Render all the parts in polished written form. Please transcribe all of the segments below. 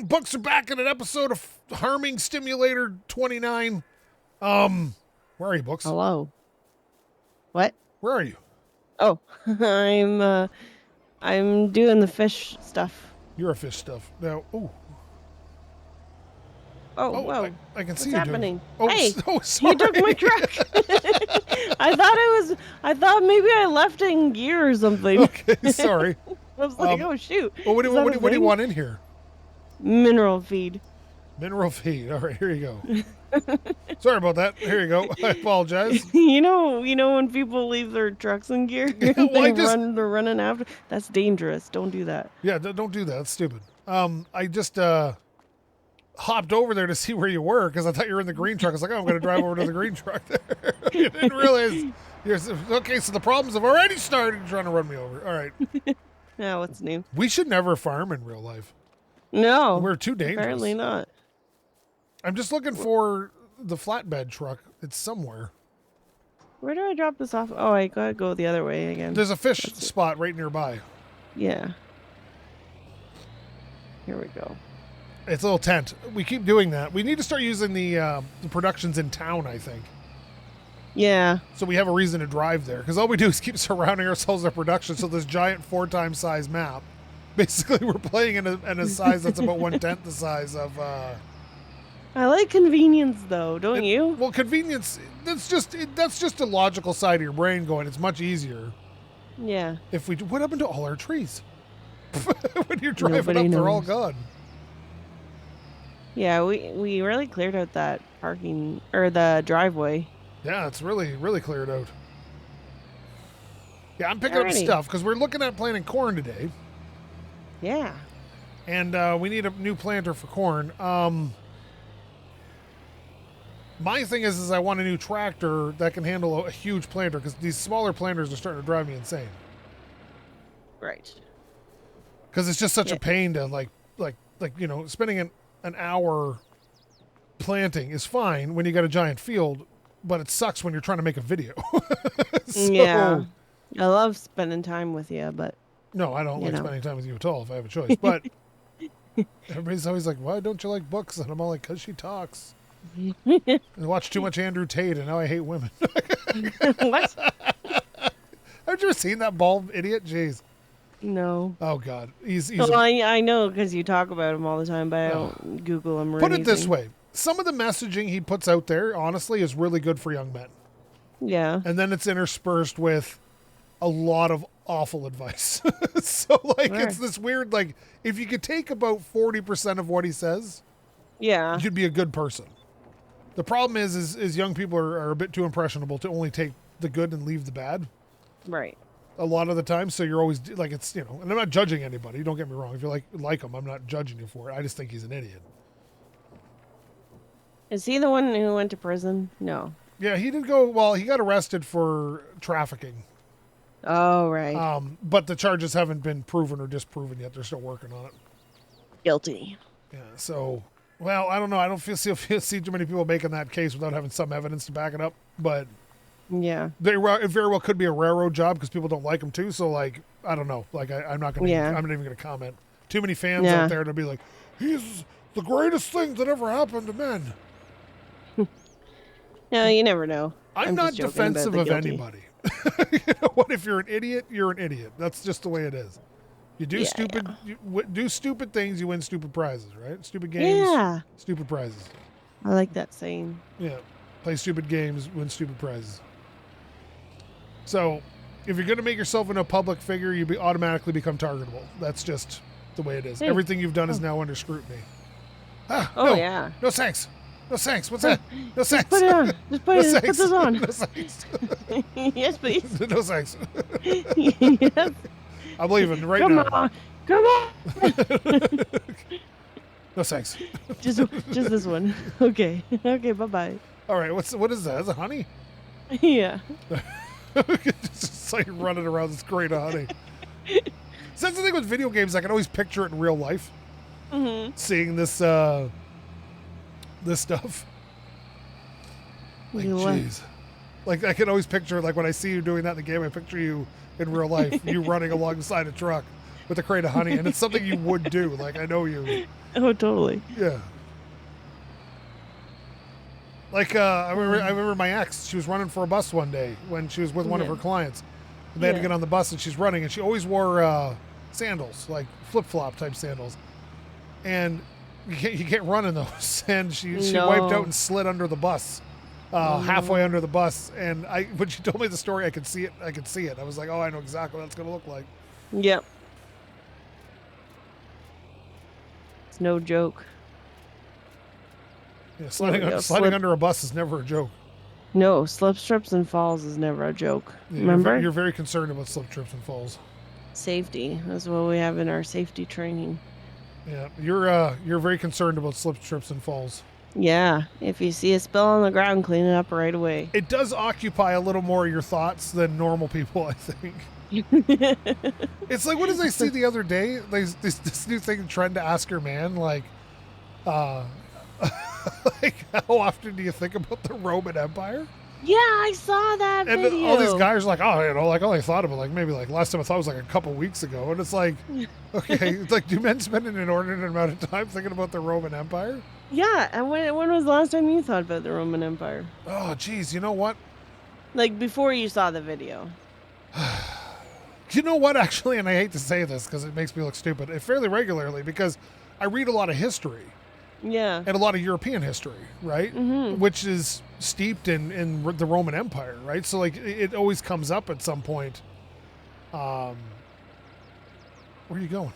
Books are back in an episode of Harming Stimulator 29. Where are you, Books? Hello. What? Where are you? Oh, I'm doing the fish stuff. You're a fish stuff. Now, ooh. Oh, whoa. I can What's see you happening? doing... Hey, sorry. you took my truck. I thought maybe I left it in gear or something. Okay, sorry. I was like, oh, shoot. Well, what do you want in here? Mineral feed. Mineral feed. All right, here you go. Sorry about that. Here you go. I apologize. You know when people leave their trucks in gear, they're running after. That's dangerous. Don't do that. Yeah, don't do that. That's stupid. I just hopped over there to see where you were because I thought you were in the green truck. I was like, oh, I'm going to drive over to the green truck there. You didn't realize. Okay, so the problems have already started trying to run me over. All right. Yeah, what's new? We should never farm in real life. No. We're too dangerous. Apparently not. I'm just looking for the flatbed truck. It's somewhere. Where do I drop this off? Oh, I gotta go the other way again. There's a fish spot right nearby. Yeah. Here we go. It's a little tent. We keep doing that. We need to start using the productions in town, I think. Yeah. So we have a reason to drive there. Because all we do is keep surrounding ourselves with production. So this giant 4x size map. Basically, we're playing in a size that's about 1/10 the size of... I like convenience, though, don't you? Well, convenience, that's just a logical side of your brain going, it's much easier. Yeah. What happened to all our trees? When you're driving Nobody up, they're all knows. gone. Yeah, we really cleared out that parking, or the driveway. Yeah, it's really, really cleared out. Yeah, I'm picking up Alrighty. stuff, because we're looking at planting corn today. Yeah. And we need a new planter for corn. My thing is I want a new tractor that can handle a huge planter, because these smaller planters are starting to drive me insane. Right. Because it's just such a pain to like spending an hour planting is fine when you got a giant field, but it sucks when you're trying to make a video. Yeah. I love spending time with you, but No, I don't like spending time with you at all if I have a choice. But everybody's always like, why don't you like books? And I'm all like, because she talks. I watch too much Andrew Tate, and now I hate women. What? Have you ever seen that bald idiot? Jeez. No. Oh, God. He's Well, I know because you talk about him all the time, but I don't Google him or Put anything. it this way. Some of the messaging he puts out there, honestly, is really good for young men. Yeah. And then it's interspersed with a lot of awful advice. So, like, Sure. it's this weird, like, if you could take about 40% of what he says, Yeah. you'd be a good person. The problem is young people are a bit too impressionable to only take the good and leave the bad. Right. A lot of the time, so you're always like, it's, and I'm not judging anybody. Don't get me wrong. If you like him, I'm not judging you for it. I just think he's an idiot. Is he the one who went to prison? No. Yeah, he did go. Well, he got arrested for trafficking. Oh, right. But the charges haven't been proven or disproven yet. They're still working on it. Guilty. Yeah. So, well, I don't know. I don't see too many people making that case without having some evidence to back it up. But Yeah. it very well could be a railroad job because people don't like him too. So, like, I don't know. Like, I'm not gonna. Yeah. I'm not even gonna comment. Too many fans Yeah. out there to be like, he's the greatest thing that ever happened to men. No, you never know. I'm not just joking about defensive the of guilty. anybody. You know what? If you're an idiot, you're an idiot. That's just the way it is. You do do stupid things, you win stupid prizes, right? Stupid games, Yeah. stupid prizes. I like that saying. Yeah. Play stupid games, win stupid prizes. So, if you're going to make yourself into a public figure, you automatically become targetable. That's just the way it is. Hey. Everything you've done is now under scrutiny. Ah, Oh, no. yeah. No thanks. No thanks. What's that? No thanks. Put it on. Just put, No put thanks. this on. No thanks. Yes, please. No thanks. Yes. I'm leaving right Come now. on. Come on. No thanks. Just this one. Okay. Okay, bye-bye. All right. What is that? Is it honey? Yeah. Just like running around this crate of honey. So that's the thing with video games. I can always picture it in real life. Mm-hmm. Seeing this this stuff. Like, You what? jeez. Like, I can always picture, like, when I see you doing that in the game, I picture you in real life, you running alongside a truck with a crate of honey, and it's something you would do. Like, I know you Oh, totally. Yeah. Like I remember my ex. She was running for a bus one day when she was with one of Yeah. her clients. And they had to Yeah. get on the bus, and she's running, and she always wore sandals, like flip flop type sandals. And you can't run in those. And she wiped out No. and slid under the bus, Oh, halfway no. under the bus. And when she told me the story, I could see it. I could see it. I was like, oh, I know exactly what it's gonna look like. Yep. It's no joke. Yeah, There we go. sliding Slip. under a bus is never a joke. No, slip, strips, and falls is never a joke. Yeah, Remember? you're very concerned about slip, trips, and falls. Safety. That's what we have in our safety training. Yeah, you're very concerned about slip, trips, and falls. Yeah. If you see a spill on the ground, clean it up right away. It does occupy a little more of your thoughts than normal people, I think. It's like, what did I see the other day? This new thing, trend to ask your man, like, like, how often do you think about the Roman Empire? Yeah, I saw that And video. all these guys are like, oh, like, I only thought about maybe last time I thought was like a couple weeks ago. And it's like, okay, it's like, do men spend an inordinate amount of time thinking about the Roman Empire? Yeah, and when was the last time you thought about the Roman Empire? Oh, geez, you know what? Like before you saw the video. You know what, actually, and I hate to say this because it makes me look stupid, fairly regularly, because I read a lot of history. Yeah. And a lot of European history, right? Mm-hmm. Which is steeped in the Roman Empire, right? So, like, it always comes up at some point. Where are you going?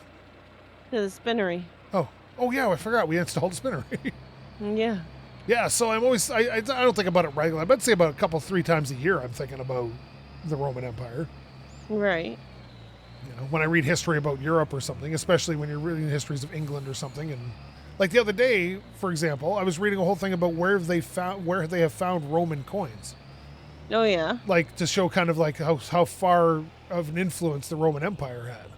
To the spinnery. Oh yeah, I forgot we installed a spinner. Yeah. Yeah, so I'm always, I don't think about it regularly. I'd say about 3 times a year I'm thinking about the Roman Empire. Right. You know, when I read history about Europe or something, especially when you're reading histories of England or something. And like the other day, for example, I was reading a whole thing about where they have found Roman coins. Oh yeah. Like to show kind of like how far of an influence the Roman Empire had.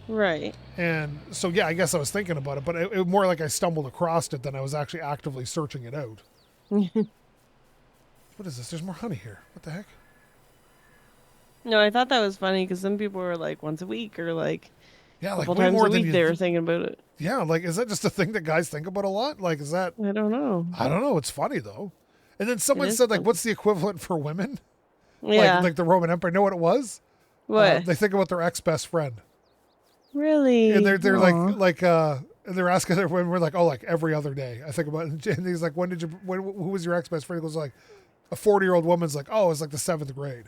Right. And so, yeah, I guess I was thinking about it, but it more like I stumbled across it than I was actually actively searching it out. What is this? There's more honey here. What the heck? No, I thought that was funny because some people were like once a week or like Yeah, a like couple way times more a than week they were thinking about it. Yeah, like is that just a thing that guys think about a lot? Like is that? I don't know. I don't know. It's funny though. And then someone is said like, funny. what's the equivalent for women? Yeah. Like the Roman Empire. Know what it was? What? They think about their ex-best friend. Really? And they're Aw. and they're asking their women, we're like, oh, like every other day. I think about it. And he's like, who was your ex-best friend? He goes like, a 40-year-old woman's like, oh, it's like the 7th grade.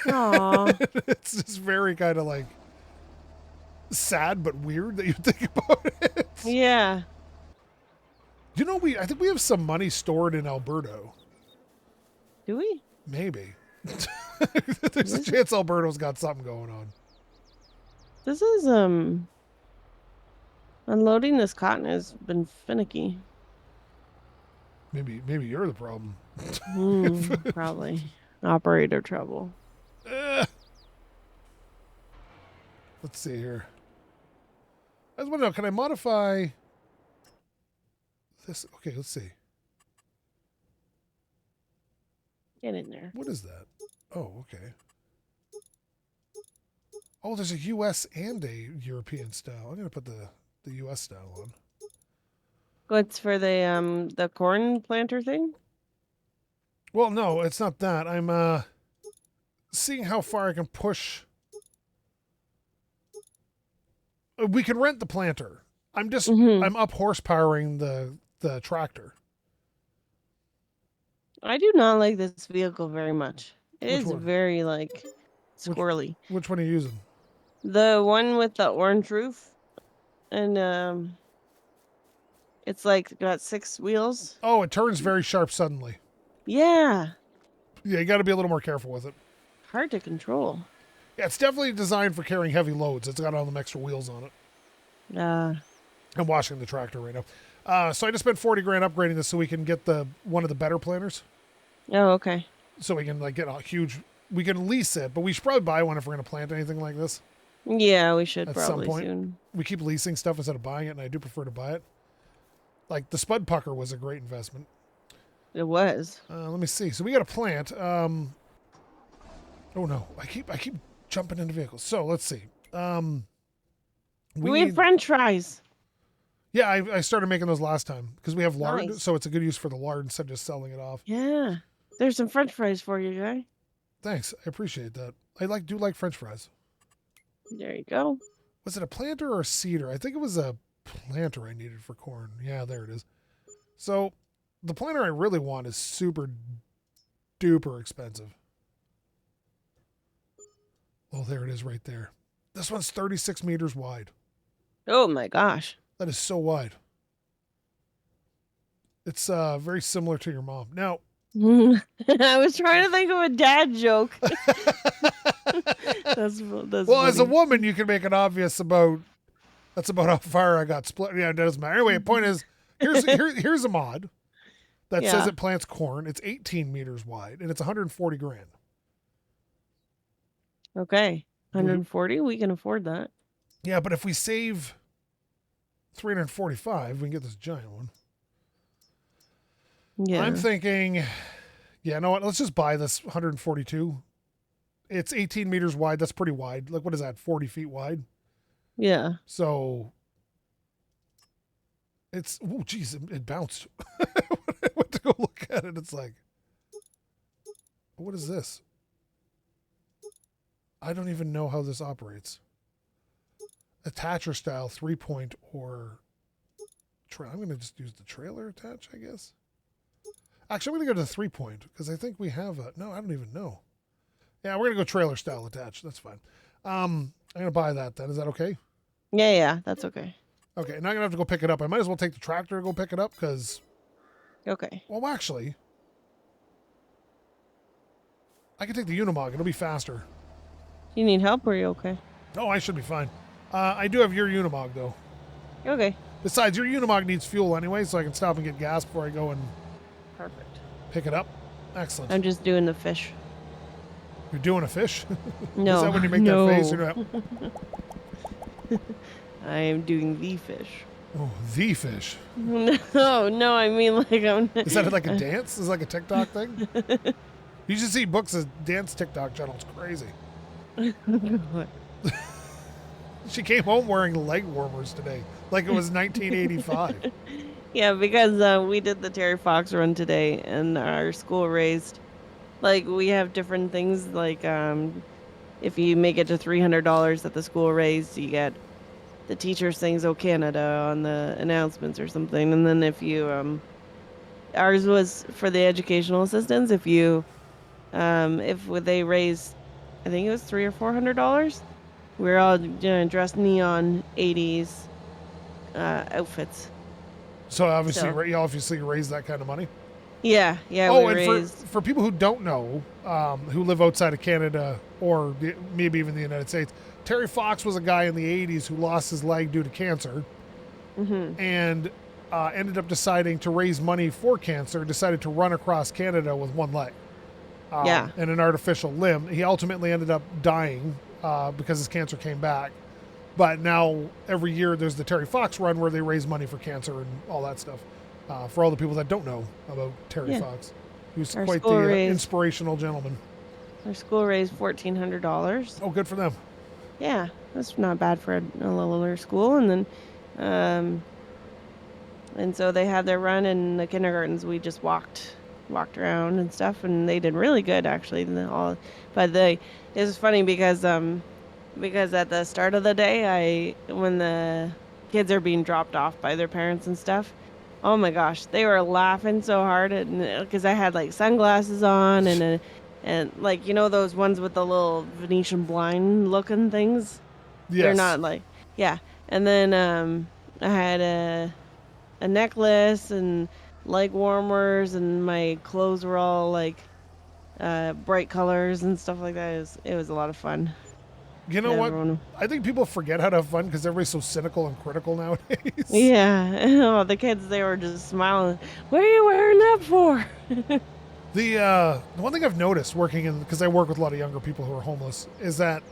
Aw. It's just very kind of like sad but weird that you think about it. Yeah. You know, I think we have some money stored in Alberto. Do we? Maybe. There's a chance Alberto's got something going on. This is unloading this cotton has been finicky. Maybe you're the problem. Probably. Operator trouble. Let's see here. I just want to know, can I modify this? Okay, let's see. Get in there. What is that? Oh, okay. Oh, there's a U.S. and a European style. I'm going to put the U.S. style on. What's for the corn planter thing? Well, no, it's not that. I'm seeing how far I can push. We can rent the planter. I'm just I'm up horsepowering the tractor. I do not like this vehicle very much. It Which is one? very like squirrely. Which one are you using? The one with the orange roof, and it's like got 6 wheels. Oh, it turns very sharp suddenly. Yeah, Yeah, you got to be a little more careful with it. hard to control. Yeah, it's definitely designed for carrying heavy loads. It's got all them extra wheels on it. I'm washing the tractor right now. So I just spent 40 grand upgrading this so we can get one of the better planters. Oh, okay. So we can like get a huge. We can lease it, but we should probably buy one if we're going to plant anything like this. Yeah, we should At probably some point. soon. We keep leasing stuff instead of buying it, and I do prefer to buy it. Like the Spud Pucker was a great investment. It was. Let me see. So we got a plant. Oh no, I keep jumping into vehicles. So let's see. We need French fries. Yeah, I started making those last time because we have lard, Nice. so it's a good use for the lard instead of just selling it off. Yeah. There's some French fries for you, guy. Thanks, I appreciate that. I do like French fries. There you go. Was it a planter or a seeder? I think it was a planter I needed for corn. Yeah, there it is. So the planter I really want is super duper expensive. Oh, there it is right there. This one's 36 meters wide. Oh my gosh. That is so wide. It's very similar to your mom. Now, I was trying to think of a dad joke. that's well, funny. as a woman, you can make it obvious about that's about how far I got split. Yeah, it doesn't matter. Anyway, the point is, here's a mod that says it plants corn. It's 18 meters wide and it's 140 grand. Okay, 140. We can afford that. Yeah, but if we save 345, we can get this giant one. Yeah. I'm thinking, yeah, you know what? Let's just buy this 142. It's 18 meters wide. That's pretty wide. Like, what is that? 40 feet wide. Yeah. So it's, oh, geez, it bounced. I went to go look at it. It's like, what is this? I don't even know how this operates. Attacher style 3-point or I'm going to just use the trailer attach, I guess. Actually, I'm going to go to the 3-point because I think we have a, no, I don't even know. Yeah, we're going to go trailer style attach. That's fine. I'm going to buy that then. Is that okay? Yeah, that's okay. Okay, now I'm going to have to go pick it up. I might as well take the tractor and go pick it up because... Okay. Well, actually, I can take the Unimog. It'll be faster. You need help or are you okay? Oh, I should be fine. I do have your Unimog, though. Okay. Besides, your Unimog needs fuel anyway, so I can stop and get gas before I go and Perfect. pick it up. Excellent. I'm just doing the fish. You're doing a fish? No. Is that when you make that face? You're not... I am doing the fish. Oh, the fish. No, I mean like I'm... Is that like a dance? Is it like a TikTok thing? You should see Books' dance TikTok channel. It's crazy. She came home wearing leg warmers today, like it was 1985. Yeah, because we did the Terry Fox run today, and our school raised, like, we have different things, like, if you make it to $300 that the school raised, you get the teachers things, "Oh Canada" on the announcements or something, and then if you, ours was for the educational assistants, if you, if they raised, I think it was $300 or $400, we were all dressed neon 80s outfits. So obviously, you obviously raised that kind of money. Yeah. Oh, we and raised... for people who don't know, who live outside of Canada or maybe even the United States, Terry Fox was a guy in the 80s who lost his leg due to cancer, and ended up deciding to raise money for cancer. Decided to run across Canada with one leg, and an artificial limb. He ultimately ended up dying because his cancer came back. But now every year there's the Terry Fox run where they raise money for cancer and all that stuff. For all the people that don't know about Terry Fox, he was quite the inspirational gentleman. Our school raised $1,400. Oh, good for them. Yeah, that's not bad for a littler school. And then, and so they had their run in the kindergartens. We just walked around and stuff, and they did really good actually. It was funny because at the start of the day, when the kids are being dropped off by their parents and stuff, oh my gosh, they were laughing so hard because I had like sunglasses on and like, you know, those ones with the little Venetian blind looking things. Yes. They're not like, yeah. And then I had a necklace and leg warmers, and my clothes were all like bright colors and stuff like that. It was a lot of fun. You know what? I think people forget how to have fun because everybody's so cynical and critical nowadays. Yeah. Oh, the kids, they were just smiling. What are you wearing that for? The one thing I've noticed working because I work with a lot of younger people who are homeless, is that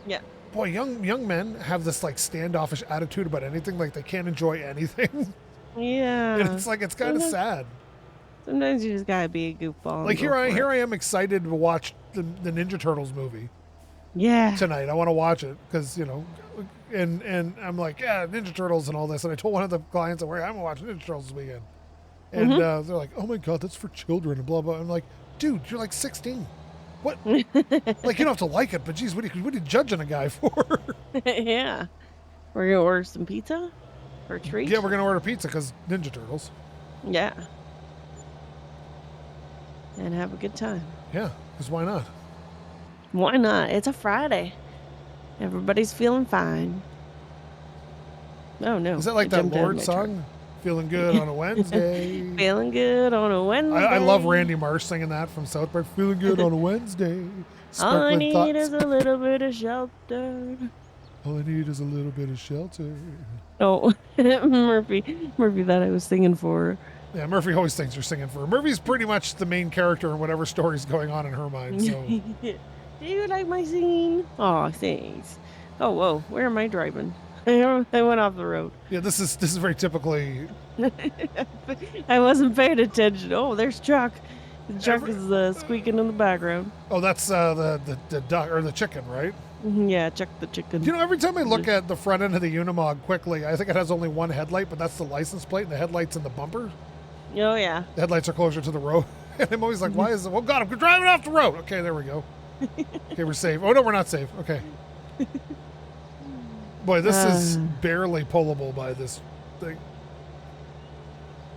boy, young men have this like standoffish attitude about anything, like they can't enjoy anything. Yeah. And it's like, it's kind of sad. Sometimes you just gotta be a goofball. Like here I am excited to watch the Ninja Turtles movie. Yeah. tonight. I want to watch it because and I'm like, yeah, Ninja Turtles and all this. And I told one of the clients at work, I'm gonna watch Ninja Turtles this weekend. And they're like, oh my god, that's for children and blah blah. I'm like, dude, you're like 16. What? Like, you don't have to like it, but geez, what are you judging a guy for? Yeah. We're gonna order some pizza for a treat. Yeah, we're gonna order pizza because Ninja Turtles. Yeah. And have a good time. Yeah, because why not? Why not? It's a Friday. Everybody's feeling fine. Oh no! Is that like I that jumped out of Lord my song? Feeling good on a Wednesday. truck. Feeling good on a Wednesday. I love Randy Marsh singing that from South Park. Feeling good on a Wednesday. All I Sparkling need thoughts. is a little bit of shelter. All I need is a little bit of shelter. Oh, Murphy thought I was singing for her. Yeah, Murphy always thinks you're singing for her. Murphy's pretty much the main character in whatever story's going on in her mind. So Do you like my singing? Oh, thanks. Oh, whoa. Where am I driving? I went off the road. yeah, this is very typically. I wasn't paying attention. Oh, there's Chuck. The truck is squeaking in the background. Oh, that's the duck or the chicken, right? Yeah, Chuck the chicken. Every time I look at the front end of the Unimog quickly, I think it has only one headlight, but that's the license plate, and the headlight's in the bumper. Oh, yeah. The headlights are closer to the road. And I'm always like, why is it? Oh, God, I'm driving off the road. Okay, there we go. Okay, we're safe. Oh, no, we're not safe. Okay. Boy, this is barely pullable by this thing.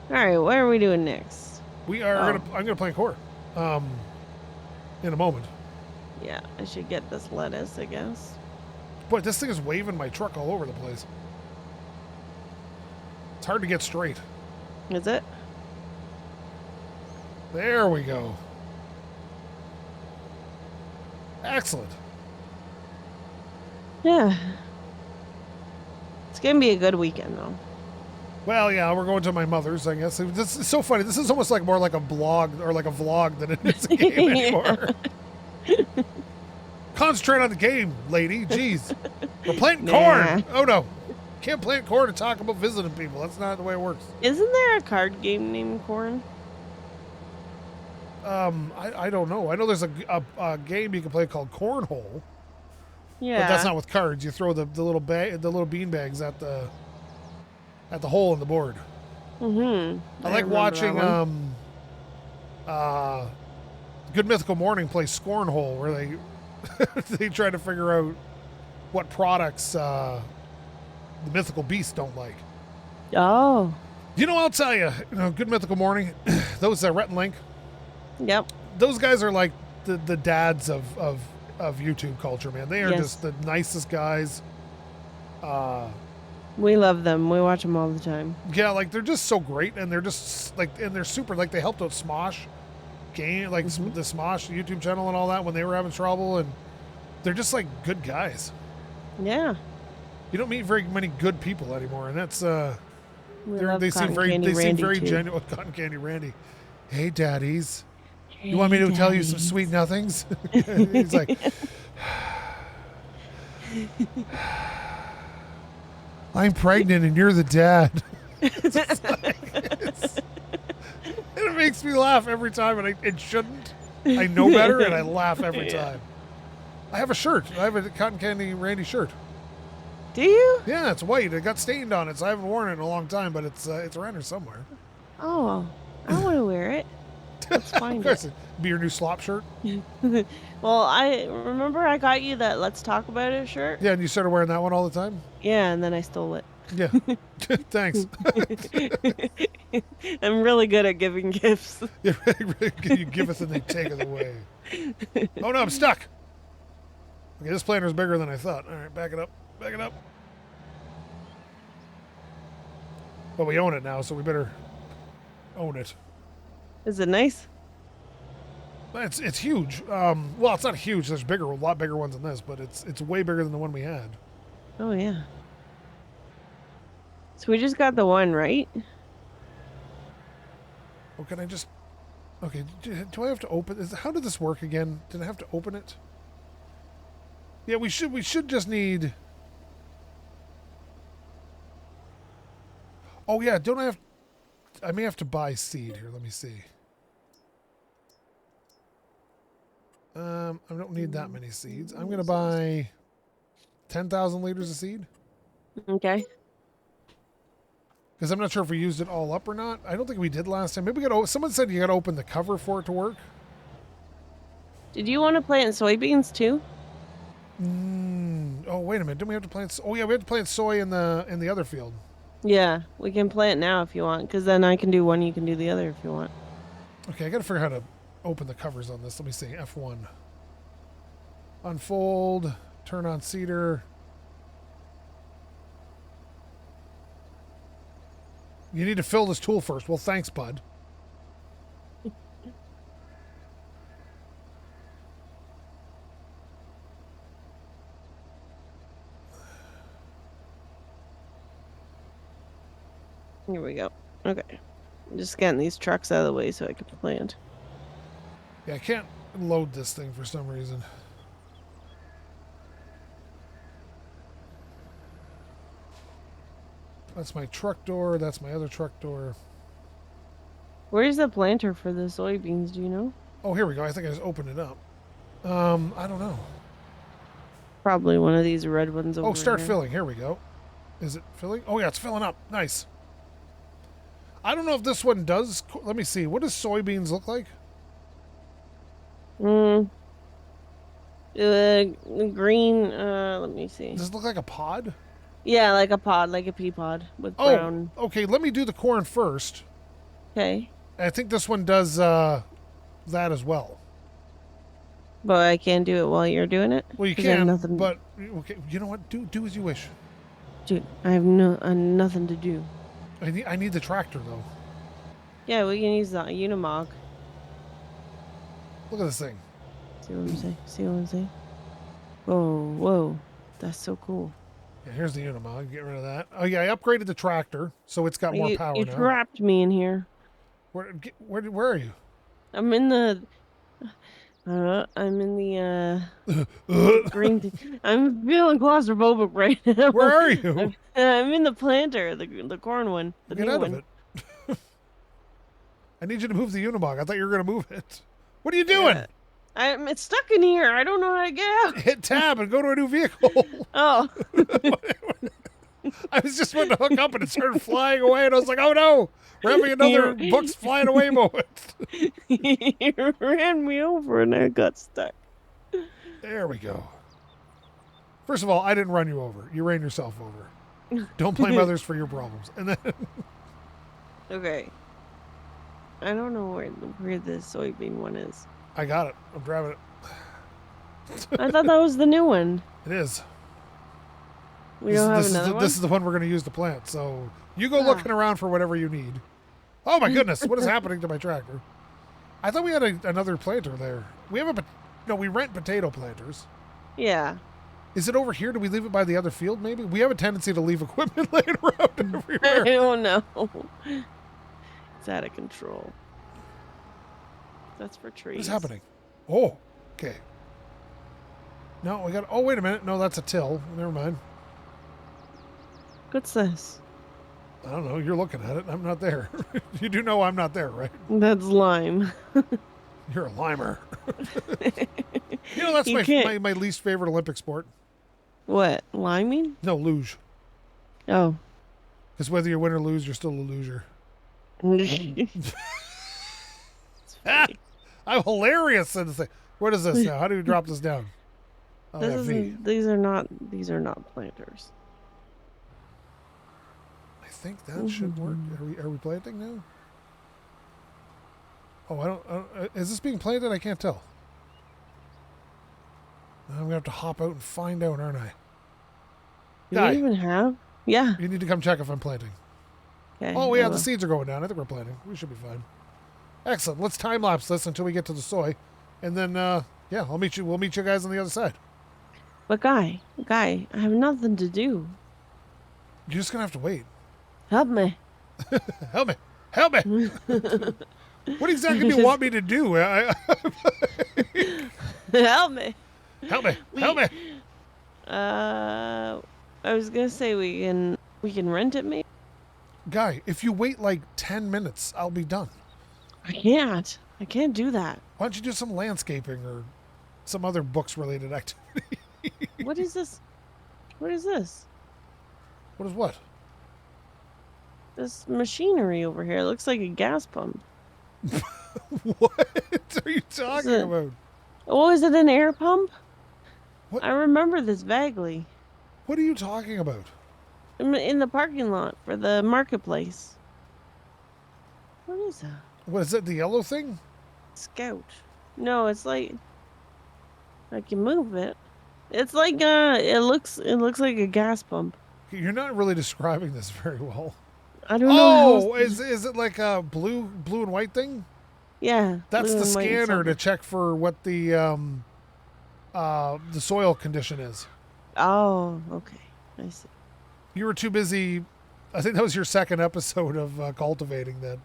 All right, what are we doing next? We are I'm gonna play core, in a moment. Yeah, I should get this lettuce, I guess. Boy, this thing is waving my truck all over the place. It's hard to get straight. Is it? There we go. Excellent. Yeah. It's gonna be a good weekend, though. Well, yeah, we're going to my mother's, I guess. This is so funny. This is almost like more like a blog or like a vlog than it is a game anymore. Concentrate on the game, lady. Jeez. We're planting corn. Oh, no. Can't plant corn and talk about visiting people. That's not the way it works. Isn't there a card game named Corn? I don't know. I know there's a game you can play called Cornhole. Yeah. But that's not with cards. You throw the little bean bags at the hole in the board. Mm-hmm. I like watching Good Mythical Morning play Scornhole, where they they try to figure out what products the mythical beasts don't like. Oh. I'll tell you, Good Mythical Morning, those Rhett and Link. Yep. Those guys are like the dads of YouTube culture, man. They are just the nicest guys. We love them. We watch them all the time. Yeah, like they're just so great, and they're just like, and they're super. Like they helped out Smosh game, like the Smosh YouTube channel and all that when they were having trouble, and they're just like good guys. Yeah. You don't meet very many good people anymore, and that's they seem very genuine. Cotton Candy Randy, hey daddies, you want me to tell you some sweet nothings? He's like. I'm pregnant and you're the dad. It makes me laugh every time, and it shouldn't. I know better, and I laugh every time. I have a shirt. I have a Cotton Candy Randy shirt. Do you? Yeah, it's white. It got stained on it, so I haven't worn it in a long time, but it's around here somewhere. Oh, I want to wear it. Let's find it. Be your new slop shirt? Well, I remember I got you that Let's Talk About It shirt. Yeah, and you started wearing that one all the time? Yeah, and then I stole it. Yeah. Thanks. I'm really good at giving gifts. You giveth and they taketh away. Oh no, I'm stuck. Okay, this planter's bigger than I thought. All right, back it up. Back it up. But we own it now, so we better own it. Is it nice? It's huge. Well, it's not huge. There's a lot bigger ones than this, but it's way bigger than the one we had. Oh yeah. So we just got the one, right? Oh, can I just? Okay. Do I have to open? How did this work again? Did I have to open it? Yeah, we should just need. Oh yeah, don't I have? I may have to buy seed here. Let me see. I don't need that many seeds. I'm going to buy 10,000 liters of seed. Okay. Because I'm not sure if we used it all up or not. I don't think we did last time. Maybe we got. Someone said you got to open the cover for it to work. Did you want to plant soybeans too? Oh, wait a minute. Didn't we have to plant? Oh, yeah, we had to plant soy in the other field. Yeah, we can plant now if you want, because then I can do one, you can do the other if you want. Okay, I got to figure out how to open the covers on this. Let me see. F1. Unfold. Turn on cedar. You need to fill this tool first. Well, thanks, bud. Here we go. Okay. I'm just getting these trucks out of the way so I can plant. Yeah, I can't load this thing for some reason. That's my truck door. That's my other truck door. Where's the planter for the soybeans, do you know? Oh, here we go. I think I just opened it up. I don't know. Probably one of these red ones over Oh, start here. filling. Here we go. Is it filling? Oh, yeah, it's filling up. Nice. I don't know if this one does. Let me see. What does soybeans look like? Green, let me see. Does it look like a pod? Yeah, like a pod, like a pea pod with brown. Oh, okay. Let me do the corn first. Okay. I think this one does that as well. But I can't do it while you're doing it? Well, you 'Cause I have can, nothing... but okay. You know what? Do as you wish. Dude, I have nothing to do. I need the tractor though. Yeah, we can use the Unimog. Look at this thing. See what I'm saying? See what I'm saying? Whoa, whoa. That's so cool. Yeah, here's the Unimog. Get rid of that. Oh yeah, I upgraded the tractor, so it's got more power You now. trapped me in here. Where are you? I'm in the... I'm in the, green... I'm feeling claustrophobic right now. Where are you? I'm in the planter, the corn one. The Get new out one. of it. I need you to move the Unimog. I thought you were going to move it. What are you doing? Yeah. It's stuck in here. I don't know how to get out. Hit tab and go to a new vehicle. Oh. I was just about to hook up and it started flying away, and I was like, oh no, we're having another books flying away moment. You ran me over and I got stuck. There we go. First of all, I didn't run you over. You ran yourself over. Don't blame others for your problems. And then Okay. I don't know where the soybean one is. I got it. I'm driving it. I thought that was the new one. It is. We don't have another one? This is the one we're going to use to plant. So you go looking around for whatever you need. Oh my goodness, what is happening to my tractor? I thought we had another planter there. We have we rent potato planters. Yeah. Is it over here? Do we leave it by the other field maybe? We have a tendency to leave equipment laying around I everywhere. don't know. It's out of control. That's for trees. What is happening? Oh, okay. No, we got... Oh, wait a minute. No, that's a till. Never mind. What's this? I don't know. You're looking at it. I'm not there. You do know I'm not there, right? That's lime. You're a limer. You know, that's my least favorite Olympic sport. What? Liming? No, luge. Oh. Because whether you win or lose, you're still a loser. I'm hilarious in this thing. What is this now? How do we drop this down? Oh, yeah, V. These are not planters. I think that should work. Are we planting now? Oh, I don't. Is this being planted? I can't tell. I'm gonna have to hop out and find out, aren't I? Do we even have? Yeah. You need to come check if I'm planting. Okay. Oh yeah, the seeds are going down. I think we're planting. We should be fine. Excellent. Let's time lapse this until we get to the soy, and then yeah, I'll meet you. We'll meet you guys on the other side. But guy, I have nothing to do. You're just gonna have to wait. Help me. Help me. Help me. What exactly do you want me to do? Help me. Help me. Help me. I was gonna say we can rent it, maybe. Guy, if you wait like 10 minutes, I'll be done. I can't do that. Why don't you do some landscaping or some other books related activity. What is this? What is this? What is what? This machinery over here. It looks like a gas pump. What are you talking about? Oh, is it an air pump? What? I remember this vaguely. What are you talking about? In the parking lot for the marketplace. What is that? What is it? The yellow thing? Scout. No, it's like I can move it. It's like it looks like a gas pump. You're not really describing this very well. I don't know. Oh, is it like a blue and white thing? Yeah. That's blue the and white and scanner silver. to check for what the soil condition is. Oh, okay. I see. You were too busy. I think that was your second episode of cultivating. That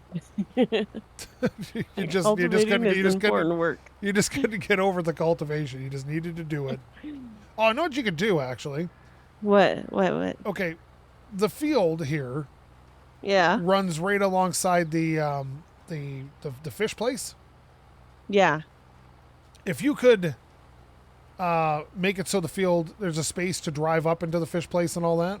you just important work. You just couldn't get over the cultivation. You just needed to do it. Oh, I know what you could do actually. What? Okay, the field here Yeah. runs right alongside the fish place. Yeah. If you could make it so the field there's a space to drive up into the fish place and all that.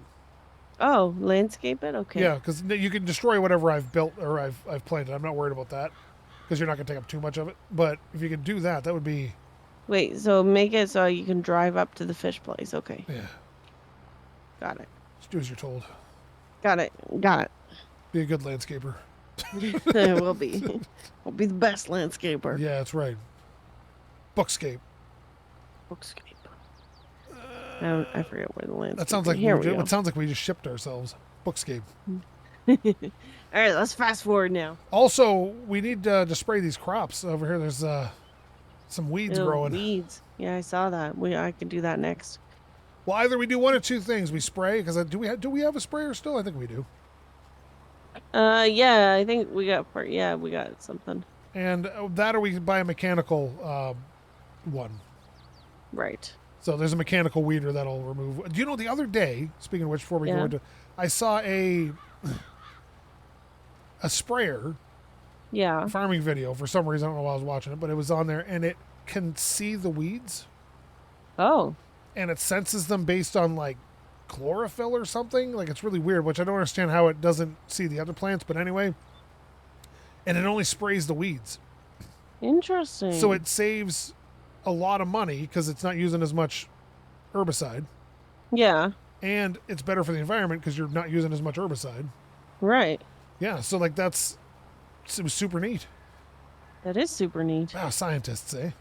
Oh, landscape it? Okay. Yeah, because you can destroy whatever I've built or I've planted. I'm not worried about that because you're not going to take up too much of it. But if you could do that, that would be. Wait, so make it so you can drive up to the fish place. Okay. Yeah. Got it. Just do as you're told. Got it. Be a good landscaper. We'll be the best landscaper. Yeah, that's right. Bookscape. Bookscape. I forget where the landscape. That sounds like it sounds like we just shipped ourselves. Bookscape. All right, let's fast forward now. Also, we need to spray these crops over here. There's some weeds growing. Weeds. Yeah, I saw that. I can do that next. Well, either we do one or two things. We spray because do we have a sprayer still? I think we do. Yeah, I think we got we got something. And that or we buy a mechanical one. Right. So there's a mechanical weeder that'll remove. Do you know the other day? Speaking of which, before we go into, I saw a sprayer. Yeah. Farming video for some reason. I don't know why I was watching it, but it was on there, and it can see the weeds. Oh. And it senses them based on like chlorophyll or something. Like it's really weird, which I don't understand how it doesn't see the other plants. But anyway, and it only sprays the weeds. Interesting. So it saves a lot of money because it's not using as much herbicide. Yeah. And it's better for the environment because you're not using as much herbicide. Right. Yeah, so like it was super neat. That is super neat. Wow, scientists, eh?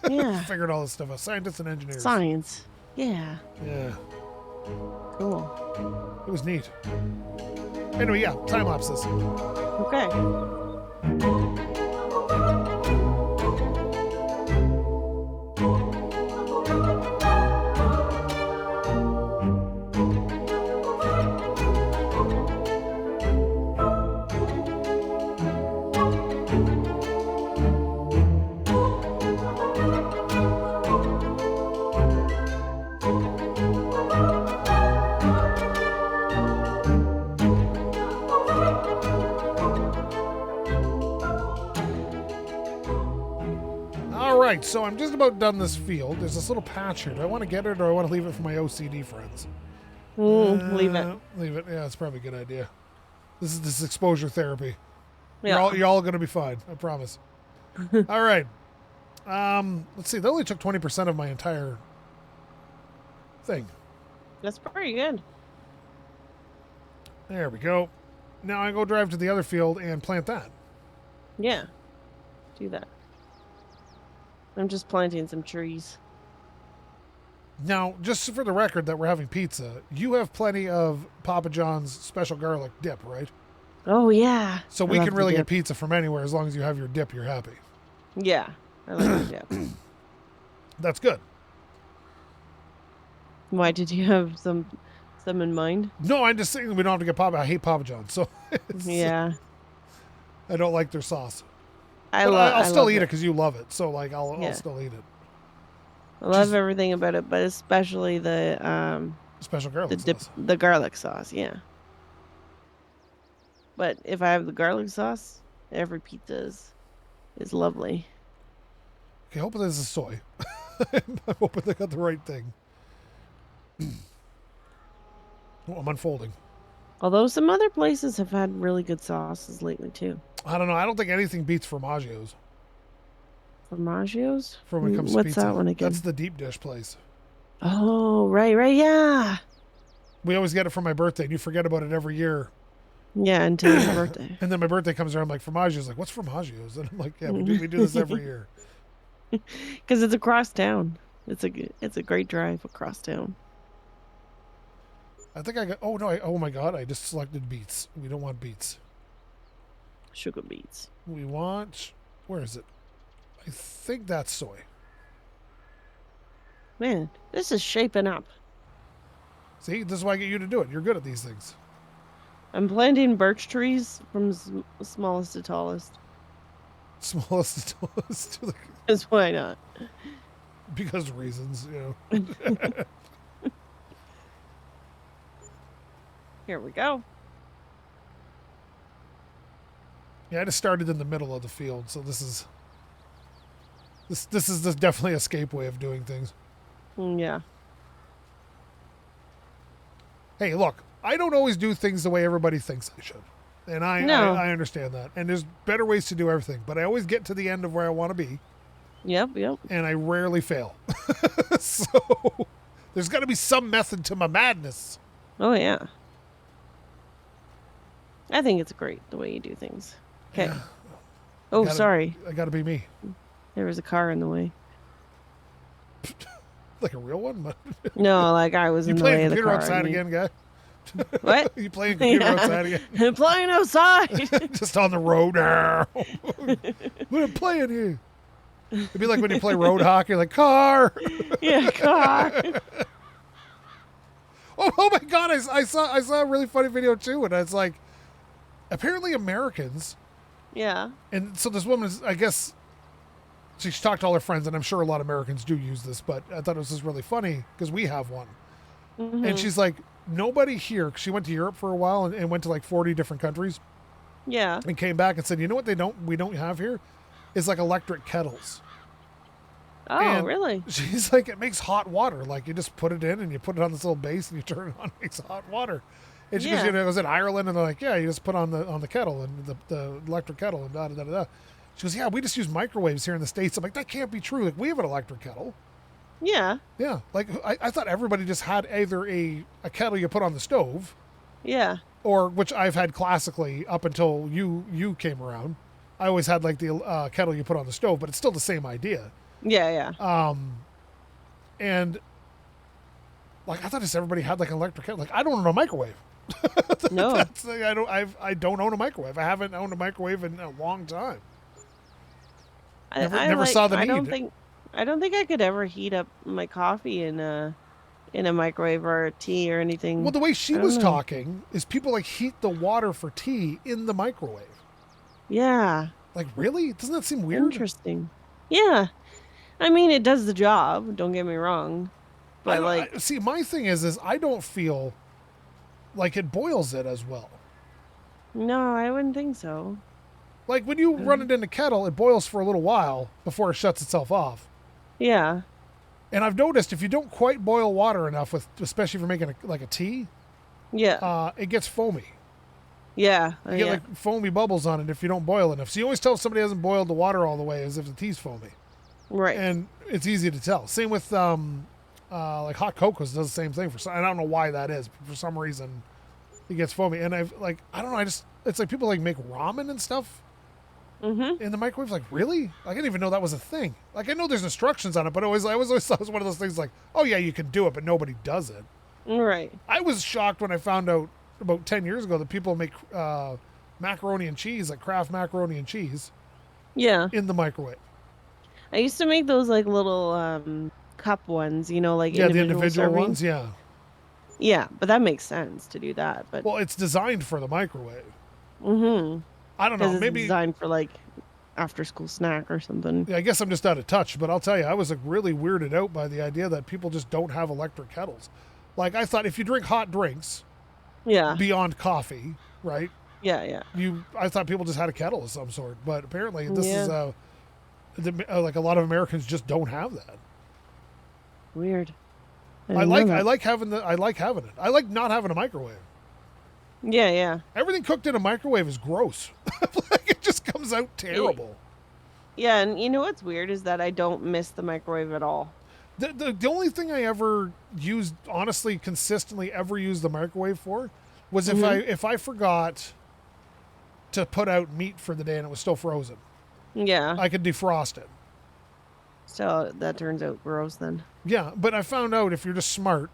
Yeah. Figured all this stuff out. Scientists and engineers. Science. Yeah. Yeah. Cool. It was neat. Anyway, yeah, time lapses. Okay. Alright, so I'm just about done this field. There's this little patch here. Do I want to get it or do I want to leave it for my OCD friends? Leave it. Leave it. Yeah, that's probably a good idea. This is exposure therapy. Yeah. You're all going to be fine. I promise. All right. Let's see. They only took 20% of my entire thing. That's pretty good. There we go. Now I go drive to the other field and plant that. Yeah. Do that. I'm just planting some trees. Now, just for the record that we're having pizza, you have plenty of Papa John's special garlic dip, right? Oh, yeah. So we can really get pizza from anywhere as long as you have your dip, you're happy. Yeah. I like the dip. That's good. Why did you have some in mind? No, I'm just saying we don't have to get Papa. I hate Papa John's, so Yeah. I don't like their sauce. I'll still eat it because you love it. So like I'll still eat it. I love everything about it, but especially the Special garlic sauce. the garlic sauce. Yeah. But if I have the garlic sauce, every pizza is lovely. Okay, hopefully this is soy. I'm hoping they got the right thing. Oh, I'm unfolding. Although some other places have had really good sauces lately too. I don't know. I don't think anything beats Formaggio's. Formaggio's? For when it comes to What's pizza. that one again? That's the deep dish place. Oh, right, yeah. We always get it for my birthday, and you forget about it every year. Yeah, until your birthday. And then my birthday comes around, I'm like, Formaggio's. Like, what's Formaggio's? And I'm like, yeah, we do this every year. Because it's across town. It's a great drive across town. I think I got. Oh no! Oh my God! I just selected beets. We don't want beets. Sugar beets. We want. Where is it? I think that's soy. Man, this is shaping up. See, this is why I get you to do it. You're good at these things. I'm planting birch trees from smallest to tallest. Smallest to tallest. Because why not? Because reasons, you know. Here we go. Yeah, I just started in the middle of the field, so this is definitely a Scape way of doing things. Yeah. Hey, look, I don't always do things the way everybody thinks I should. And I understand that. And there's better ways to do everything. But I always get to the end of where I want to be. Yep. And I rarely fail. So there's got to be some method to my madness. Oh, yeah. I think it's great the way you do things. Okay. Yeah. Oh, sorry. I got to be me. There was a car in the way. Like a real one? No, like I was in the way of the car. You playing computer outside again, guy? What? You playing computer outside again? Playing outside. Just on the road now. What am I playing here? It'd be like when you play road hockey, like, car. Yeah, car. Oh my God, I saw a really funny video too, and it's like, apparently Americans. Yeah. And so this woman is, I guess, she's talked to all her friends, and I'm sure a lot of Americans do use this, but I thought it was just really funny because we have one. Mm-hmm. And she's like, nobody here, 'cause she went to Europe for a while and went to like 40 different countries. Yeah. And came back and said, you know what we don't have here? Is like electric kettles. Oh, and really? She's like, it makes hot water. Like you just put it in and you put it on this little base and you turn it on, it makes hot water. And she goes, you know, I was in Ireland and they're like, yeah, you just put on the kettle and the electric kettle and da da da da. She goes, yeah, we just use microwaves here in the States. I'm like, that can't be true. Like we have an electric kettle. Yeah. Yeah. Like I thought everybody just had either a kettle you put on the stove. Yeah. Or which I've had classically up until you came around. I always had like the kettle you put on the stove, but it's still the same idea. Yeah. And like I thought just everybody had like an electric kettle. Like I don't own a microwave. No. I don't own a microwave. I haven't owned a microwave in a long time. Never saw the need. I don't think I could ever heat up my coffee in a microwave or a tea or anything. Well, the way she was talking is people like heat the water for tea in the microwave. Yeah. Like really? Doesn't that seem weird? Interesting. Yeah. I mean, it does the job. Don't get me wrong. But see, my thing is I don't feel like it boils it as well. No, I wouldn't think so. Like when you run it in the kettle, it boils for a little while before it shuts itself off. Yeah. And I've noticed if you don't quite boil water enough, especially if you're making like a tea, it gets foamy. Yeah. You get like foamy bubbles on it if you don't boil enough. So you always tell somebody hasn't boiled the water all the way as if the tea's foamy. Right. And it's easy to tell. Same with like hot cocoa does the same thing. I don't know why that is, but for some reason it gets foamy. And I don't know. It's like people like make ramen and stuff. Mm-hmm. In the microwave, like really? I didn't even know that was a thing. Like I know there's instructions on it, but I always thought it was one of those things like, oh yeah, you can do it, but nobody does it. Right. I was shocked when I found out about 10 years ago that people make macaroni and cheese, like Kraft macaroni and cheese. Yeah. In the microwave. I used to make those like little cup ones, you know, like the individual ones, yeah. Yeah, but that makes sense to do that. But well, it's designed for the microwave. Mm-hmm. I don't know. It's Maybe designed for like after-school snack or something. Yeah, I guess I'm just out of touch. But I'll tell you, I was like really weirded out by the idea that people just don't have electric kettles. Like I thought, if you drink hot drinks, beyond coffee, right? Yeah. I thought people just had a kettle of some sort, but apparently this is like a lot of Americans just don't have that. Weird. I like having it. I like not having a microwave. Yeah, yeah. Everything cooked in a microwave is gross. Like it just comes out terrible. Yeah, and you know what's weird is that I don't miss the microwave at all. The only thing I ever used, honestly, consistently ever used the microwave for was if I forgot to put out meat for the day and it was still frozen. Yeah. I could defrost it. So that turns out gross then. Yeah, but I found out if you're just smart,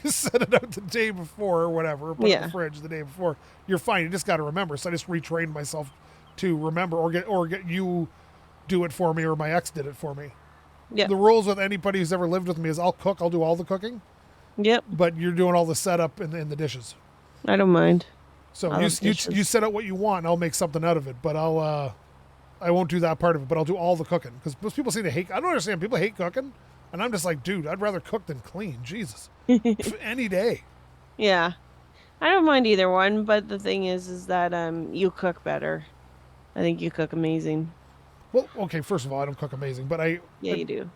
you set it out the day before or whatever, put it in the fridge the day before, you're fine. You just got to remember. So I just retrained myself to remember, or get you do it for me, or my ex did it for me. Yeah. The rules with anybody who's ever lived with me is I'll cook, I'll do all the cooking. Yep. But you're doing all the setup and the dishes. I don't mind. So you set out what you want, and I'll make something out of it. But I won't do that part of it. But I'll do all the cooking because most people seem to hate. I don't understand. People hate cooking, and I'm just like, dude, I'd rather cook than clean. Jesus, any day. Yeah, I don't mind either one. But the thing is that you cook better. I think you cook amazing. Well, okay. First of all, I don't cook amazing, but you do.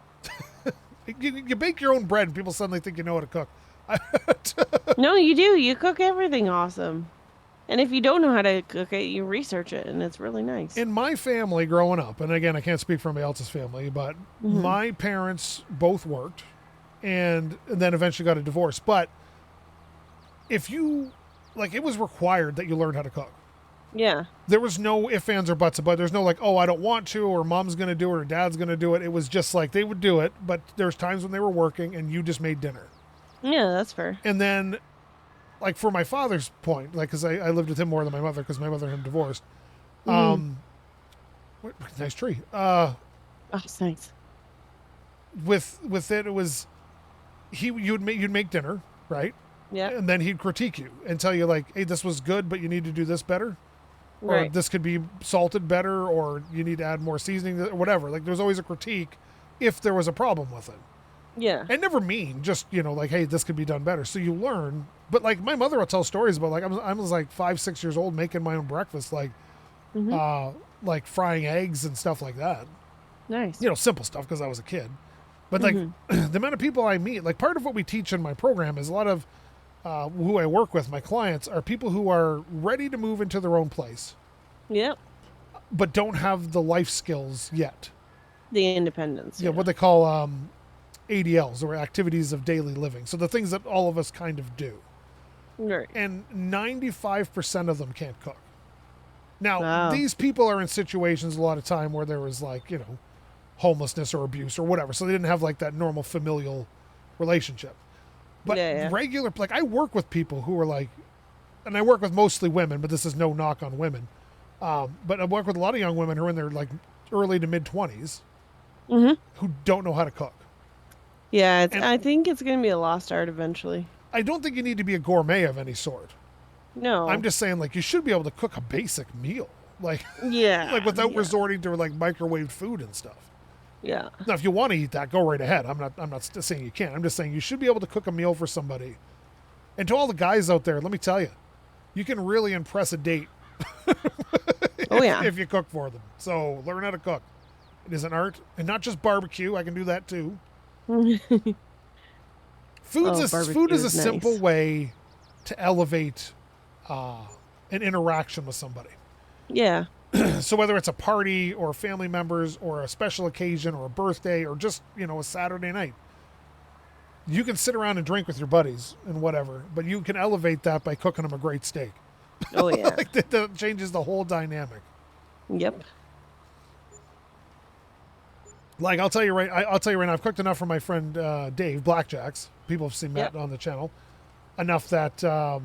You bake your own bread, and people suddenly think you know how to cook. No, you do. You cook everything awesome. And if you don't know how to cook it, you research it, and it's really nice. In my family growing up, and again, I can't speak for anybody else's family, but my parents both worked and then eventually got a divorce. But if you, it was required that you learn how to cook. Yeah. There was no ifs, ands, or buts about it. There's no oh, I don't want to, or mom's going to do it, or dad's going to do it. It was just they would do it, but there's times when they were working and you just made dinner. Yeah, that's fair. And then, for my father's point, because I lived with him more than my mother, because my mother and him divorced. Nice tree. Oh, it's nice. With it was, you'd make dinner, right? Yeah. And then he'd critique you and tell you hey, this was good, but you need to do this better. Or this could be salted better, or you need to add more seasoning, or whatever. There's always a critique if there was a problem with it. Yeah. And never mean, just, hey, this could be done better. So you learn. But my mother will tell stories about I was 5-6 years old making my own breakfast, frying eggs and stuff like that. Nice. Simple stuff because I was a kid. But the amount of people I meet, part of what we teach in my program is a lot of who I work with, my clients, are people who are ready to move into their own place. Yep. But don't have the life skills yet. The independence. Yeah, what they call ADLs, or activities of daily living. So the things that all of us kind of do. Right. And 95% of them can't cook. Now, these people are in situations a lot of time where there was homelessness or abuse or whatever. So they didn't have that normal familial relationship. But regular, I work with people who are and I work with mostly women, but this is no knock on women. But I work with a lot of young women who are in their early to mid 20s who don't know how to cook. Yeah, I think it's going to be a lost art eventually. I don't think you need to be a gourmet of any sort. No. I'm just saying, you should be able to cook a basic meal. Without resorting to, microwaved food and stuff. Yeah. Now, if you want to eat that, go right ahead. I'm not saying you can't. I'm just saying you should be able to cook a meal for somebody. And to all the guys out there, let me tell you, you can really impress a date. If you cook for them. So, learn how to cook. It is an art. And not just barbecue. I can do that, too. Food is a simple way to elevate an interaction with somebody. Yeah. So whether it's a party or family members or a special occasion or a birthday or just, a Saturday night, you can sit around and drink with your buddies and whatever, but you can elevate that by cooking them a great steak. Oh, yeah. That changes the whole dynamic. Yep. I'll tell you right now, I've cooked enough for my friend Dave, Blackjacks. People have seen Matt on the channel. Enough that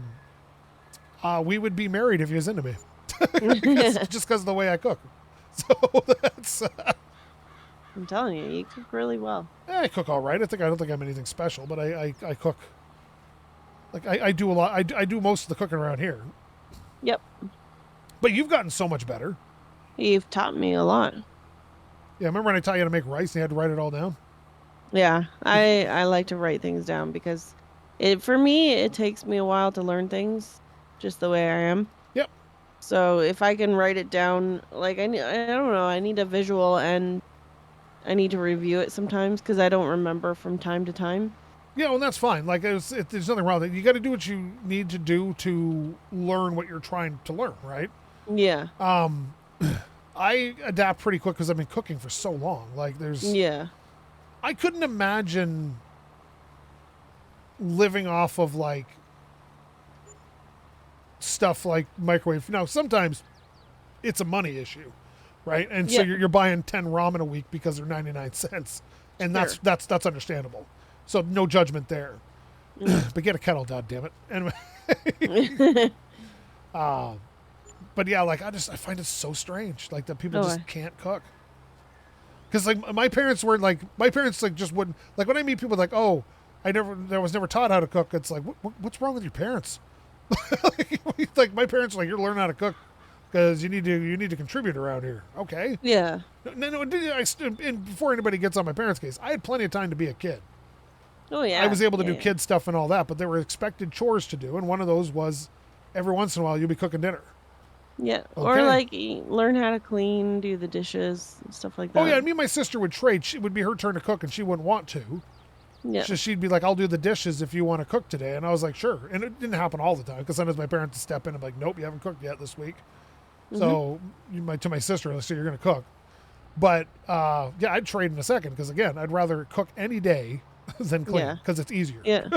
we would be married if he was into me. Just because of the way I cook. So that's... I'm telling you cook really well. I cook all right. I don't think I'm anything special, but I cook... I do a lot. I do most of the cooking around here. Yep. But you've gotten so much better. You've taught me a lot. Yeah, remember when I taught you how to make rice and you had to write it all down? Yeah, I like to write things down because for me, it takes me a while to learn things just the way I am. Yep. So if I can write it down, I don't know, I need a visual and I need to review it sometimes because I don't remember from time to time. Yeah, well, that's fine. Like, there's nothing wrong with it. You got to do what you need to do to learn what you're trying to learn, right? Yeah. I adapt pretty quick because I've been cooking for so long. Like, Yeah. I couldn't imagine living off of like stuff like microwave. Now, sometimes it's a money issue, right? And so Yeah. you're buying 10 ramen a week because they're 99 cents, and Sure. that's understandable. So no judgment there. But get a kettle, God damn it. Anyway, but yeah, like I find it so strange, like that people just can't cook. Because like my parents like just wouldn't, like when I meet people like, oh, I was never taught how to cook. It's like what's wrong with your parents? Like my parents are like, you're learning how to cook because you need to contribute around here. Okay. Yeah. No. And before anybody gets on my parents' case, I had plenty of time to be a kid. Oh yeah. I was able to do Yeah. kid stuff and all that, but there were expected chores to do, and one of those was every once in a while you'll be cooking dinner. Yeah. Okay. Or like learn how to clean, do the dishes, stuff like that. Oh yeah, and me and my sister would trade. It would be her turn to cook, and she wouldn't want to. Yeah. So she'd be like, "I'll do the dishes if you want to cook today," and I was like, "Sure." And it didn't happen all the time because sometimes my parents would step in and be like, "Nope, you haven't cooked yet this week." So to my sister, let's say you're going to cook. But yeah, I'd trade in a second because again, I'd rather cook any day than clean because it's easier. Yeah.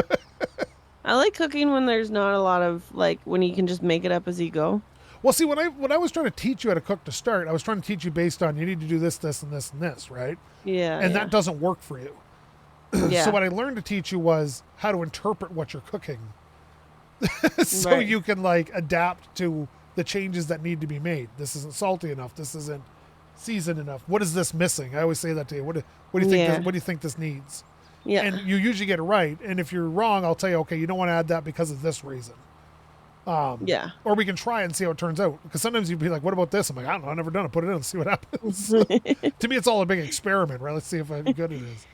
I like cooking when there's not a lot of like when you can just make it up as you go. Well, see, when I was trying to teach you how to cook to start, I was trying to teach you based on you need to do this, this, and this, and this, right? Yeah. And that doesn't work for you. Yeah. So what I learned to teach you was how to interpret what you're cooking, so Right. you can like adapt to the changes that need to be made. This isn't salty enough. This isn't seasoned enough. What is this missing? I always say that to you. What do you think? Yeah. What do you think this needs? Yeah. And you usually get it right. And if you're wrong, I'll tell you, okay, you don't want to add that because of this reason. Yeah. Or we can try it and see how it turns out. Because sometimes you'd be like, what about this? I'm like, I don't know. I've never done it. Put it in and see what happens. To me, it's all a big experiment, right? Let's see how good it is.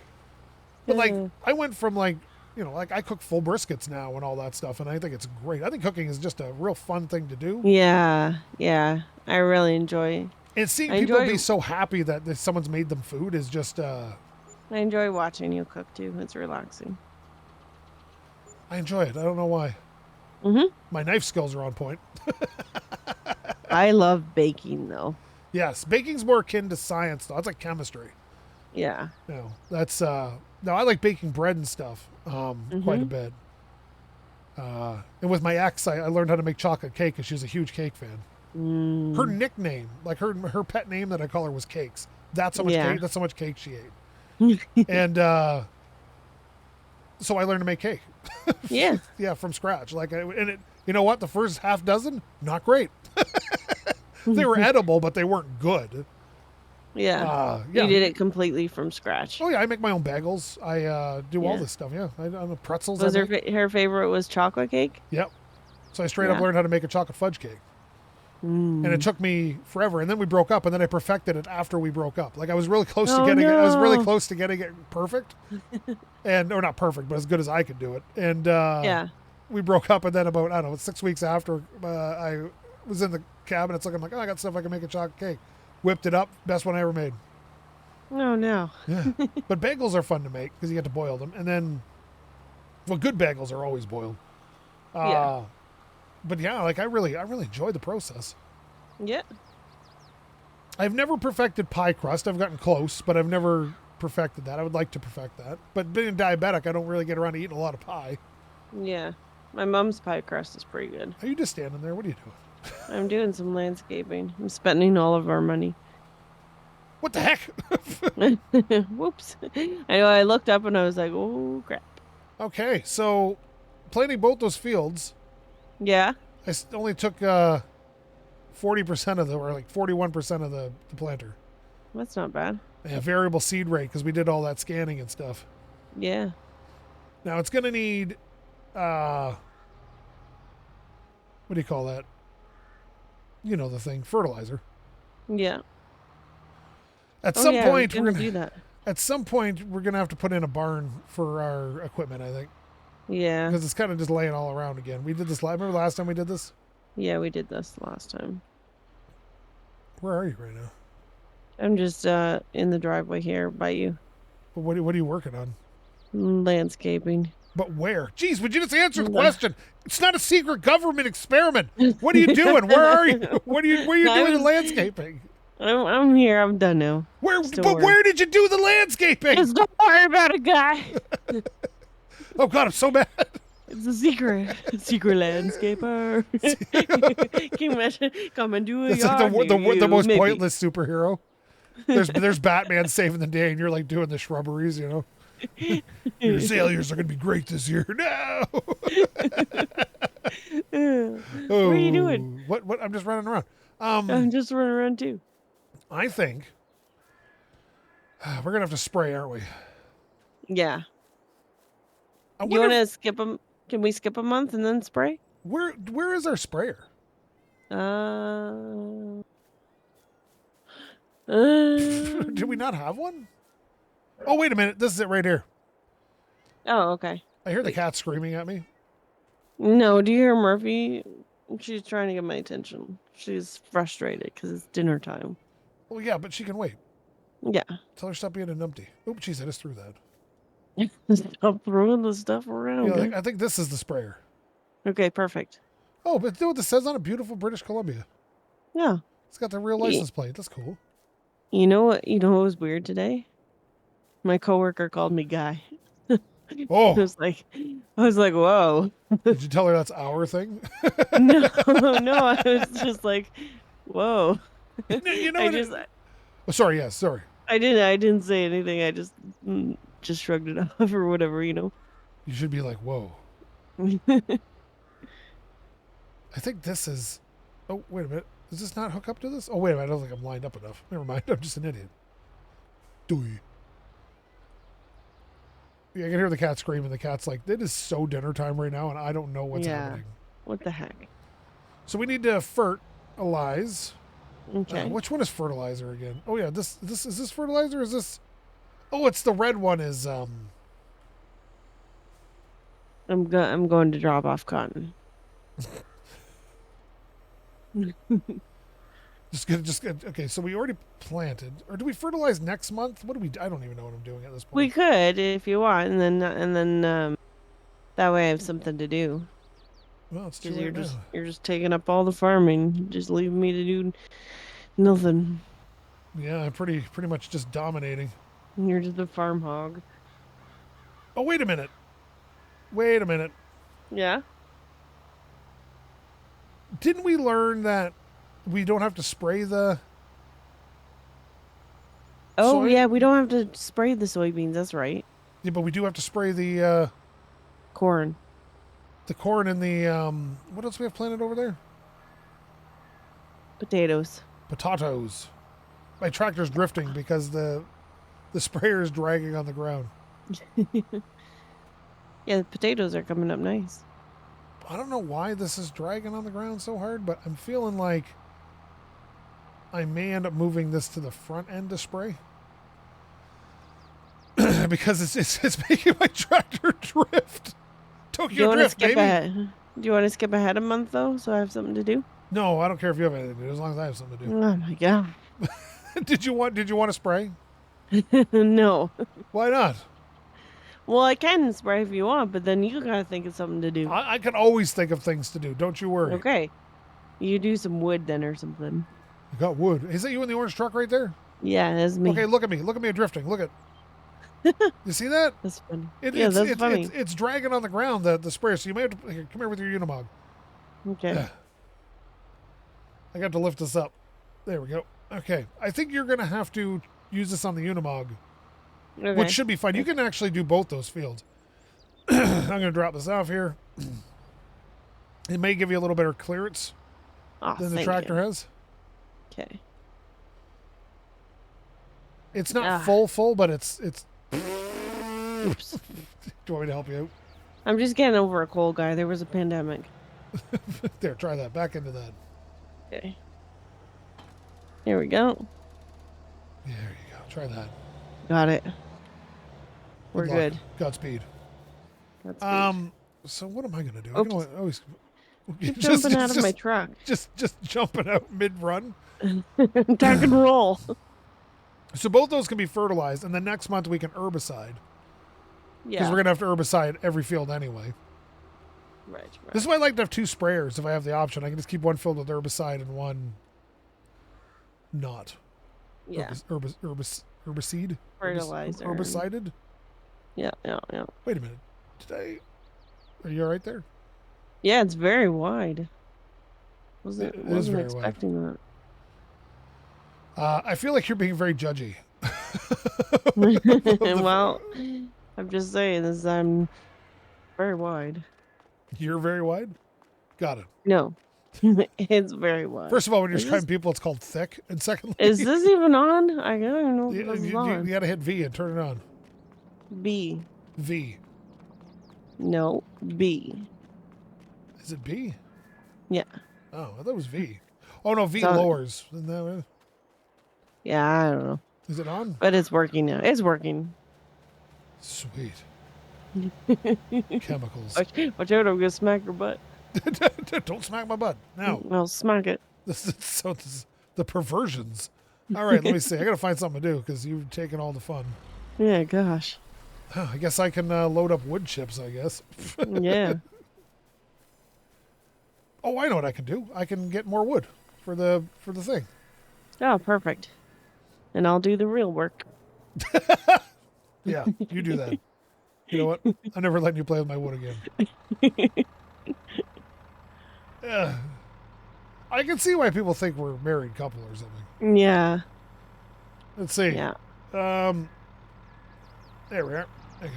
But like, I went from like, like I cook full briskets now and all that stuff. And I think it's great. I think cooking is just a real fun thing to do. Yeah. Yeah. I really enjoy. And seeing I people enjoy- be so happy that someone's made them food is just, I enjoy watching you cook too. It's relaxing. I enjoy it. I don't know why. Mhm. My knife skills are on point. I love baking though. Yes. Baking's more akin to science, though. It's like chemistry. Yeah. That's no, I like baking bread and stuff quite a bit. And with my ex, I learned how to make chocolate cake because she was a huge cake fan. Her nickname, like her pet name that I call her, was Cakes. That's how much cake. That's how much cake she ate. And so I learned to make cake. Yeah. Yeah, from scratch. Like, and it, you know what? The first half dozen, not great. They were edible, but they weren't good. Yeah. Yeah. You did it completely from scratch. Oh yeah, I make my own bagels. I do all Yeah. this stuff. Yeah, I'm the pretzels. Was I her make. her favorite was chocolate cake? Yep. So I straight up Yeah. learned how to make a chocolate fudge cake. And it took me forever, and then we broke up, and then I perfected it after we broke up. Like I was really close to getting it. I was really close to getting it perfect, or not perfect, but as good as I could do it. And Yeah. we broke up, and then about 6 weeks after, I was in the cabinets looking like, oh, I got stuff I can make a chocolate cake. Whipped it up, best one I ever made. Oh no. Yeah, but bagels are fun to make because you get to boil them, and then, well, good bagels are always boiled. Yeah. But yeah, like I really enjoy the process. Yeah. I've never perfected pie crust. I've gotten close, but I've never perfected that. I would like to perfect that. But being diabetic, I don't really get around to eating a lot of pie. Yeah. My mom's pie crust is pretty good. Are you just standing there? What are you doing? I'm doing some landscaping. I'm spending all of our money. What the heck? Whoops. I know I looked up and I was like, oh crap. Okay, so planting both those fields, Yeah. I only took 40% of the, or like 41% of the planter. That's not bad. Yeah, variable seed rate because we did all that scanning and stuff. Yeah. Now it's going to need, what do you call that? You know the thing, fertilizer. Yeah. At Oh, some yeah, point, we're we're gonna do gonna. that. At some point, we're gonna have to put in a barn for our equipment. I think Yeah. because it's kind of just laying all around again. We did this. Remember last time we did this? Yeah, we did this last time. Where are you right now? I'm just in the driveway here by you. What are you working on? Landscaping. But where? Jeez, would you just answer the question? It's not a secret government experiment. What are you doing? Where are you? Where are you doing the landscaping? I'm here. I'm done now. Where did you do the landscaping? Just don't worry about it, guy. Oh God, I'm so mad. It's a secret landscaper. Can you imagine? Come and do a It's yard like near the you, most maybe. pointless superhero. There's Batman saving the day, and you're like doing the shrubberies, you know. Your azaleas are gonna be great this year. No. What are you doing? What? I'm just running around. I'm just running around too. I think we're gonna have to spray, aren't we? Yeah. I You want wonder to skip them? Can we skip a month and then spray? where is our sprayer? Did we not have one? Oh, wait a minute. This is it right here. Oh, okay. I hear the cat screaming at me. No, do you hear Murphy? She's trying to get my attention. She's frustrated because it's dinner time. Well, yeah, but she can wait. Yeah. Tell her stop being a numpty. Oop, jeez, I just threw that. Stop throwing the stuff around. Yeah, I think this is the sprayer. Okay, perfect. Oh, but you know what this says on it? Beautiful British Columbia. Yeah. It's got the real license plate. That's cool. You know what? You know what was weird today? My coworker called me Guy. Oh. I was like, whoa. Did you tell her that's our thing? No, I was just like, whoa. You know I what just, oh, sorry, yes, sorry. I didn't say anything. I just shrugged it off or whatever, you know. You should be like, whoa. I think this is. Oh, wait a minute. Does this not hook up to this? Oh, wait a minute. I don't think I'm lined up enough. Never mind. I'm just an idiot. Doi. Yeah, I can hear the cat screaming. The cat's like, it is so dinner time right now, and I don't know what's happening. What the heck? So we need to fertilize. Okay. Which one is fertilizer again? Oh yeah, this is this fertilizer? Is this? Oh, it's the red one. Is I'm going to drop off cotton. Just get. Okay, so we already planted, or do we fertilize next month? What do we? I don't even know what I'm doing at this point. We could if you want, and then that way I have something to do. Well, let's do You're it you're just taking up all the farming, just leaving me to do nothing. Yeah, I'm pretty much just dominating. You're just a farm hog. Oh, wait a minute. Wait a minute. Yeah. Didn't we learn that we don't have to spray the? Oh yeah, we don't have to spray the soybeans. That's right. Yeah, but we do have to spray the corn. The corn and the what else we have planted over there? Potatoes. Potatoes. My tractor's drifting because the sprayer is dragging on the ground. Yeah, the potatoes are coming up nice. I don't know why this is dragging on the ground so hard, but I'm feeling like I may end up moving this to the front end to spray. Because it's making my tractor drift. Tokyo Drift, baby. Do you want to skip ahead a month though, so I have something to do? No, I don't care if you have anything to do, as long as I have something to do. Oh my god. Did you want to spray? No. Why not? Well, I can spray if you want, but then you gotta think of something to do. I can always think of things to do. Don't you worry. Okay. You do some wood then or something. I got wood. Is that you in the orange truck right there? Yeah, that's me. Okay, look at me. Look at me drifting. Look at. You see that? That's funny. That's funny. It's dragging on the ground, the sprayer, so you may have to come here with your Unimog. Okay. Yeah. I got to lift this up. There we go. Okay. I think you're going to have to use this on the Unimog, Okay. which should be fine. You can actually do both those fields. I'm going to drop this off here. It may give you a little better clearance than the tractor has. Okay. It's not full, but it's. Oops. Do you want me to help you out? I'm just getting over a cold, guy. There was a pandemic. There, try that. Back into that. Okay. Here we go. Yeah, there you go. Try that. Got it. We're Good luck. good. Godspeed. Godspeed. So what am I gonna do? Oops. I can always Keep jumping out of my truck. Just jumping out mid run. Tuck and roll. So both those can be fertilized, and then next month we can herbicide. Because Yeah. we're going to have to herbicide every field anyway. Right. This is why I like to have 2 sprayers if I have the option. I can just keep one filled with herbicide and one not. Yeah. Herbicide? Fertilizer. Herbicided? Yeah. Wait a minute. Are you all right there? Yeah, it's very wide. Wasn't It is very expecting that. I feel like you're being very judgy. Well, I'm just saying this. I'm very wide. You're very wide? Got it. No, it's very wide. First of all, when you're describing people, it's called thick. And secondly, is this even on? I don't even know if this is you on. got to hit V and turn it on. B. V. No, B. Is it B? Yeah. Oh, I thought it was V. Oh, no, V It's on. lowers. Isn't that right? Yeah, I don't know. Is it on? But it's working now. It's working. Sweet. Chemicals. Watch out, I'm going to smack your butt. Don't smack my butt. No. I'll smack it. This is the perversions. All right, let me see. I got to find something to do because you've taken all the fun. Yeah, gosh. I guess I can load up wood chips, I guess. Yeah. Oh, I know what I can do. I can get more wood for the thing. Oh, perfect. And I'll do the real work. Yeah, you do that. You know what? I'm never letting you play with my wood again. I can see why people think we're a married couple or something. Yeah. Let's see. Yeah. There we are. Okay.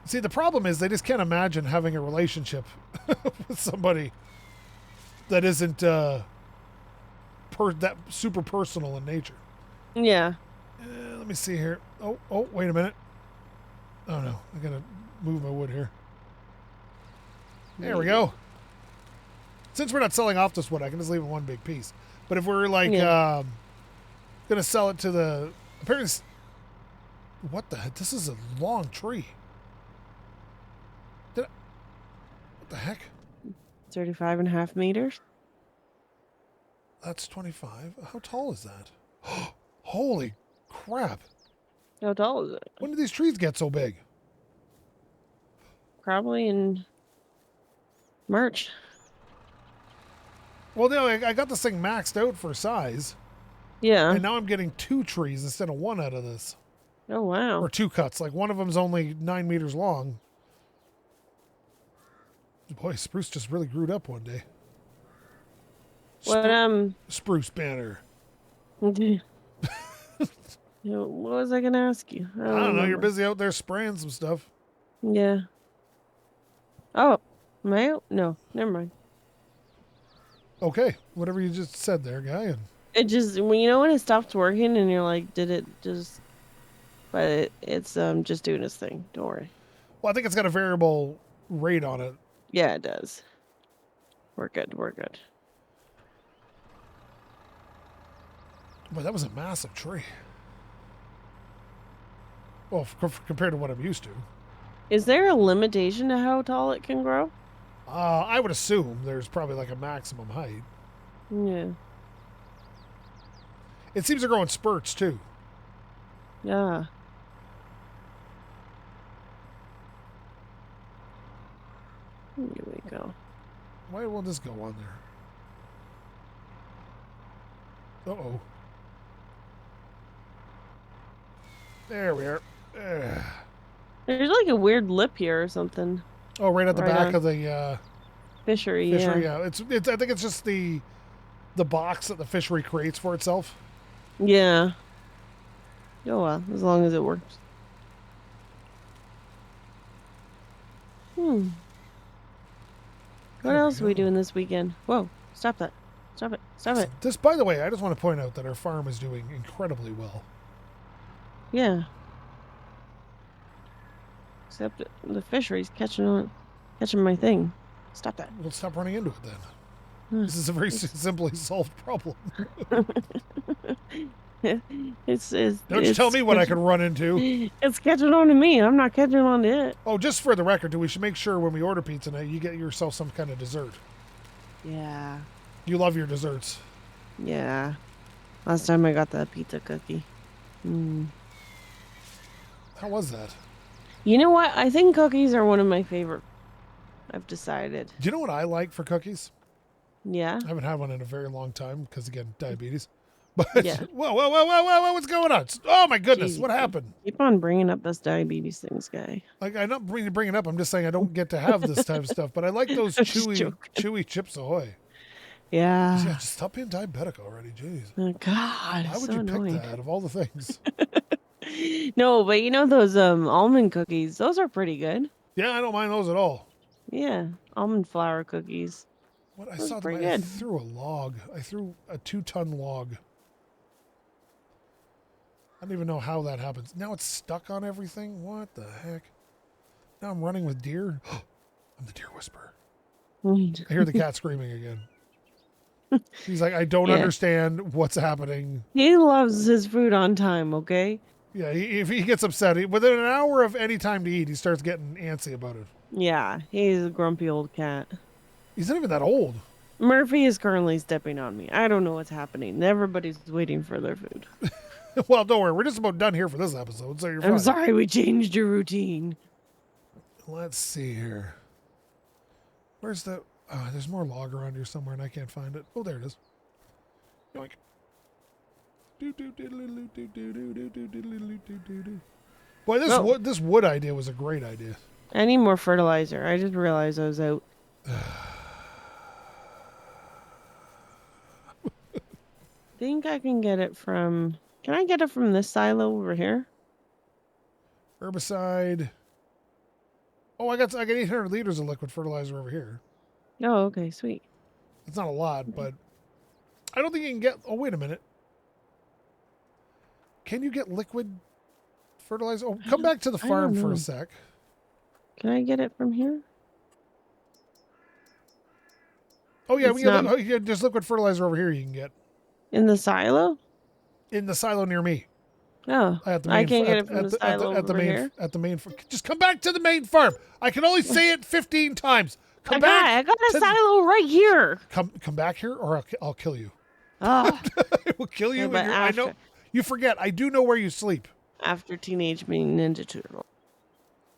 See, the problem is they just can't imagine having a relationship with somebody that isn't that super personal in nature. Yeah. Let me see here. Oh, wait a minute. Oh, no. I got to move my wood here. There we go. Since we're not selling off this wood, I can just leave it one big piece. But if we're like going to sell it to the... Apparently, what the heck? This is a long tree. What the heck? 35.5 meters. That's 25. How tall is that? Holy crap. How tall is it? When did these trees get so big? Probably in March. Well, no, I got this thing maxed out for size. Yeah. And now I'm getting 2 trees instead of 1 out of this. Oh, wow. Or 2 cuts. Like one of them's only 9 meters long. Boy, spruce just really grew up one day. What, Spruce banner. what was I going to ask you? I don't know. remember. You're busy out there spraying some stuff. Yeah. Oh, am I out? No, never mind. Okay. Whatever you just said there, guy. And It just, when you know when it stops working and you're like, did it just... But it's just doing its thing. Don't worry. well, I think it's got a variable rate on it. Yeah, it does. We're good. We're good. But that was a massive tree. Well, compared to what I'm used to. Is there a limitation to how tall it can grow? I would assume there's probably like a maximum height. Yeah. It seems to grow in spurts too. Yeah. Here we go. Why won't this go on there? Uh-oh. There we are. There's like a weird lip here or something. Oh, right at the Right back on. of the Fishery, fishery. yeah. Yeah, it's. I think it's just the box that the fishery creates for itself. Yeah. Oh well, as long as it works. What There we else are we go. doing this weekend? Whoa, stop that. Stop it. Stop it. This, by the way, I just want to point out that our farm is doing incredibly well. Yeah. Except the fishery's catching my thing. Stop that. We'll stop running into it then. Hmm. This is a very simply solved problem. Don't you tell me what I can run into. It's catching on to me. I'm not catching on to it. Oh, just for the record, we should make sure when we order pizza night, you get yourself some kind of dessert. Yeah. You love your desserts. Yeah. Last time I got that pizza cookie. How was that? You know what? I think cookies are one of my favorite. I've decided. Do you know what I like for cookies? Yeah. I haven't had one in a very long time because, again, diabetes. But, Yeah. whoa, what's going on? Oh, my goodness, Jeez, what happened? keep on bringing up this diabetes things, guy. Like, I'm not bringing it up. I'm just saying I don't get to have this type of stuff. But I like those I'm just chewy Chips Ahoy. Yeah. Just stop being diabetic already. Jeez. Oh, God. Why would So you annoying. pick that of all the things? No, but you know those almond cookies? Those are pretty good. Yeah, I don't mind those at all. Yeah. Almond flour cookies. What I Those saw are them, pretty I good. threw a log. I threw a 2-ton log. I don't even know how that happens. Now it's stuck on everything. What the heck? Now I'm running with deer. I'm the deer whisperer. I hear the cat screaming again. He's like, I don't Yeah. understand what's happening. He loves his food on time, okay? Yeah, if he gets upset, within an hour of any time to eat, he starts getting antsy about it. Yeah, he's a grumpy old cat. He's not even that old. Murphy is currently stepping on me. I don't know what's happening. Everybody's waiting for their food. Well, don't worry. We're just about done here for this episode, so you're fine. I'm sorry we changed your routine. Let's see here. Where's the... there's more log around here somewhere, and I can't find it. Oh, there it is. Yoink. Boy, this wood idea was a great idea. I need more fertilizer. I just realized I was out. Think I can get it from... Can I get it from this silo over here? Herbicide. Oh, I got 800 liters of liquid fertilizer over here. Oh, okay, sweet. It's not a lot, but I don't think you can get... Oh, wait a minute. Can you get liquid fertilizer? Oh, come back to the farm for a sec. Can I get it from here? Oh, yeah, there's liquid fertilizer over here you can get. In the silo? In the silo near me. Oh, I can't get it from the silo over here? At the main... Just come back to the main farm. I can only say it 15 times. Come back. I got a silo right here. Come back here, or I'll kill you. Oh. I will kill you. Yeah, I know. You forget. I do know where you sleep. After Teenage Mutant Ninja Turtle.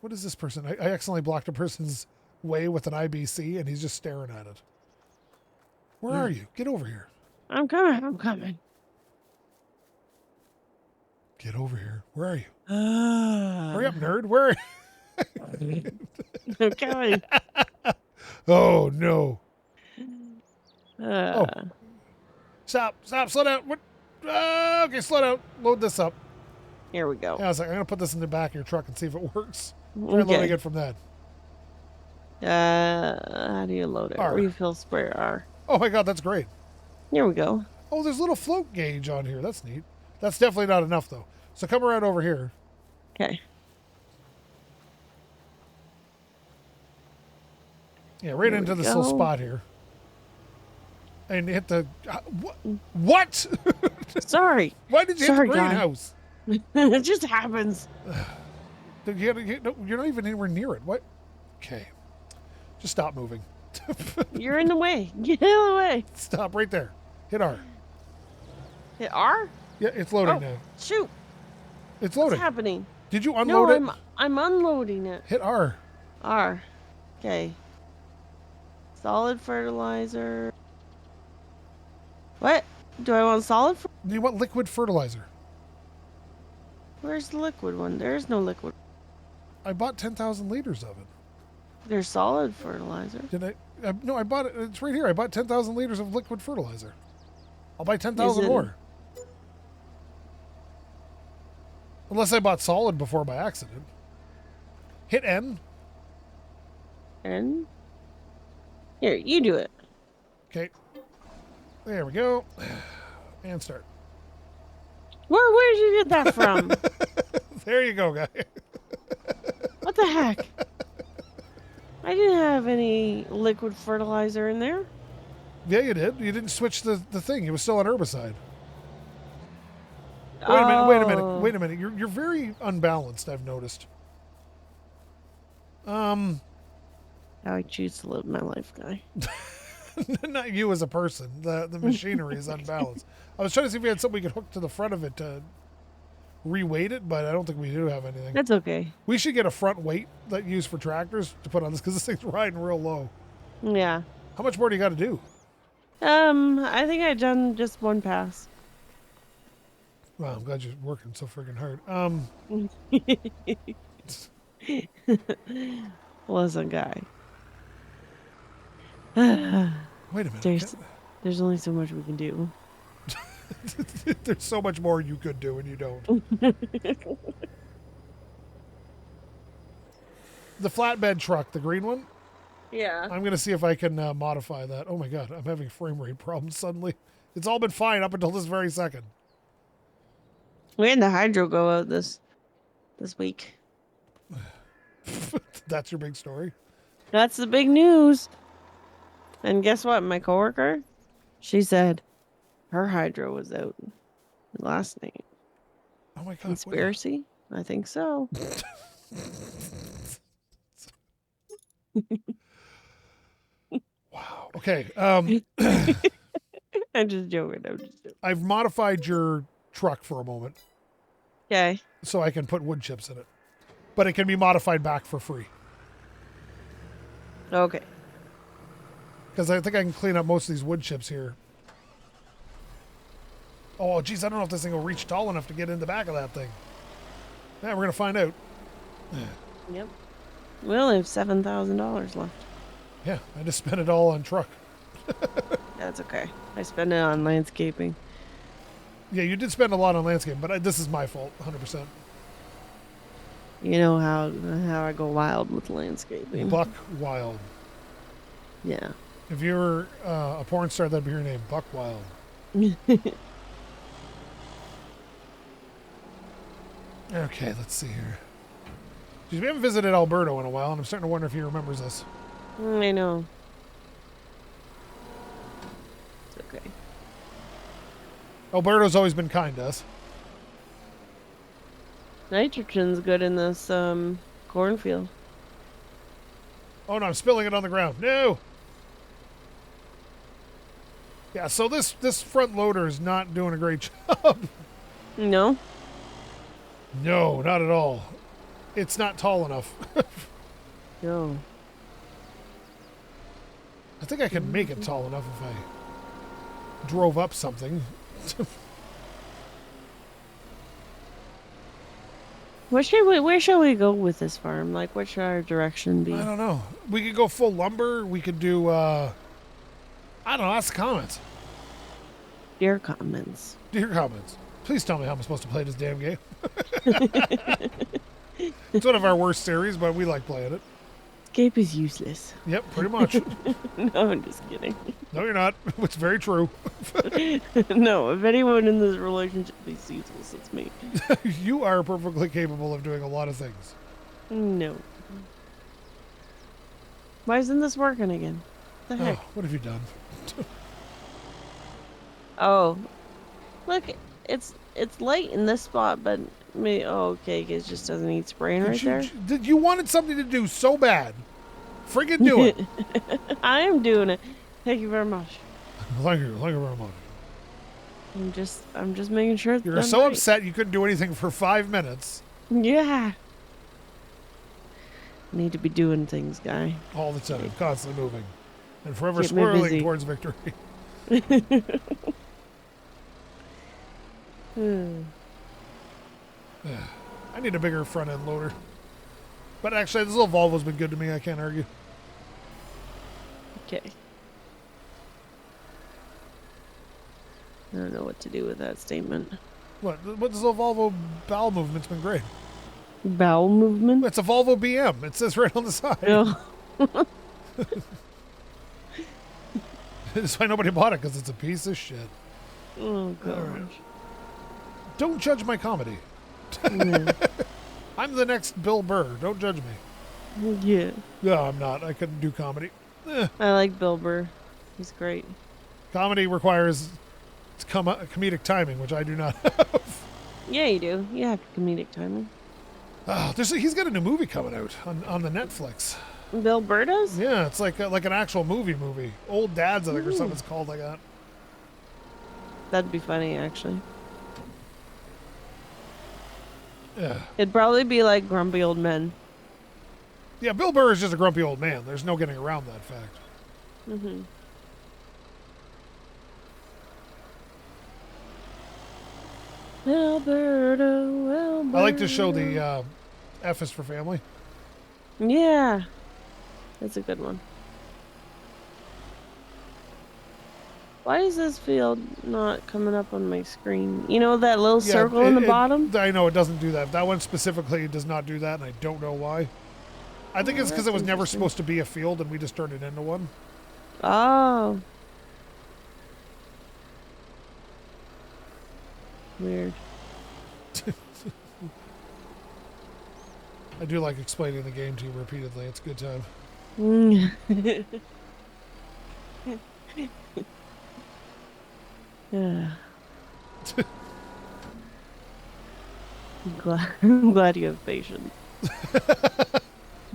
What is this person? I accidentally blocked a person's way with an IBC, and he's just staring at it. Where are you? Get over here. I'm coming. Get over here. Where are you? Hurry up, nerd. Where are you? I'm coming. Oh, no. Oh. Stop, slow down. What? Okay, slow down. Load this up. Here we go. Yeah, I was like, I'm going to put this in the back of your truck and see if it works. Try loading it from that. How do you load it? R. Refill spray R. Oh my God, that's great. Here we go. Oh, there's a little float gauge on here. That's neat. That's definitely not enough, though. So come around over here. Okay. Yeah, right into this little spot here. And hit the... what? Sorry. Why did you hit the greenhouse? It just happens. You're not even anywhere near it. What? Okay. Just stop moving. You're in the way. Get out of the way. Stop right there. Hit R. Hit R? Yeah, it's loading now. Shoot. It's loading. What's happening? Did you unload it? I'm unloading it. Hit R. R. Okay. Solid fertilizer. What? Do I want solid? You want liquid fertilizer? Where's the liquid one? There's no liquid. I bought 10,000 liters of it. There's solid fertilizer. Did I? No, I bought it. It's right here. I bought 10,000 liters of liquid fertilizer. I'll buy 10,000 more. Unless I bought solid before by accident. Hit N. N? Here, you do it. Okay. There we go. And start. Where did you get that from? There you go, guy. What the heck? I didn't have any liquid fertilizer in there. Yeah, you did. You didn't switch the thing. It was still on herbicide. Wait a minute. You're very unbalanced, I've noticed. How I choose to live my life, guy. Not you as a person. The machinery is unbalanced. I was trying to see if we had something we could hook to the front of it to reweight it, but I don't think we do have anything. That's okay. We should get a front weight that used for tractors to put on this because this thing's riding real low. Yeah. How much more do you got to do? I think I've done just one pass. Well, I'm glad you're working so friggin' hard. Listen, guy. Wait a minute. There's only so much we can do. There's so much more you could do and you don't. The flatbed truck, the green one. Yeah. I'm going to see if I can modify that. Oh my god, I'm having frame rate problems suddenly. It's all been fine up until this very second. We had the hydro go out this week. That's your big story? That's the big news. And guess what? My coworker, she said her hydro was out last night. Oh my god. Conspiracy? I think so. Wow. Okay. I'm just joking. I've modified your truck for a moment Okay. so I can put wood chips in it. But it can be modified back for free. Okay. Because I think I can clean up most of these wood chips here. Oh, geez, I don't know if this thing will reach tall enough to get in the back of that thing. Yeah, we're going to find out. Yep. We only have $7,000 left. Yeah, I just spent it all on truck. That's okay. I spend it on landscaping. Yeah, you did spend a lot on landscape, but this is my fault, 100%. You know how I go wild with landscaping. Buck Wild. Yeah. If you were a porn star, that'd be your name, Buck Wild. Okay, let's see here. Geez, we haven't visited Alberto in a while, and I'm starting to wonder if he remembers us. I know. It's okay. Alberto's always been kind to us. Nitrogen's good in this cornfield. Oh no, I'm spilling it on the ground. No! Yeah, so this front loader is not doing a great job. No? No, not at all. It's not tall enough. No. I think I can make it tall enough if I drove up something. Where shall we go with this farm? Like, what should our direction be? I don't know. We could go full lumber. We could do, I don't know. Ask the comments. Dear comments. Dear comments. Please tell me how I'm supposed to play this damn game. It's one of our worst series, but we like playing it. Escape is useless. Yep, pretty much. No, I'm just kidding. No, you're not. It's very true. No, if anyone in this relationship is useless, it's me. You are perfectly capable of doing a lot of things. No. Why isn't this working again? What the heck? Oh, what have you done? Oh, look, it's light in this spot, but okay, it just doesn't need spraying right there. You wanted something to do so bad. Friggin' do it. I am doing it. Thank you very much. Thank you very much. I'm just making sure it's You're done so right. upset you couldn't do anything for 5 minutes. Yeah. Need to be doing things, guy. All the time, constantly moving. And forever Keep me swirling busy. towards victory. I need a bigger front end loader. But actually, this little Volvo's been good to me. I can't argue. Okay. I don't know what to do with that statement. What this little Volvo bowel movement's been great. Bowel movement? It's a Volvo BM. It says right on the side. No. That's why nobody bought it, because it's a piece of shit. Oh, gosh. Right. Don't judge my comedy. Yeah. I'm the next Bill Burr. Don't judge me. Yeah. No, I'm not. I couldn't do comedy. I like Bill Burr. He's great. Comedy requires comedic timing, which I do not have. Yeah, you do. You have comedic timing. He's got a new movie coming out on the Netflix. Bill Burr does? Yeah, it's like an actual movie. Old Dads, I think, or something it's called like that. That'd be funny, actually. Yeah. It'd probably be like Grumpy Old Men. Yeah, Bill Burr is just a grumpy old man. There's no getting around that fact. Mm-hmm. Alberto. I like to show the F is for family. Yeah. That's a good one. Why is this field not coming up on my screen? You know that little circle in the bottom? I know it doesn't do that. That one specifically does not do that, and I don't know why. I think it's because it was never supposed to be a field, and we just turned it into one. Oh. Weird. I do like explaining the game to you repeatedly. It's a good time. Yeah. I'm glad you have patience.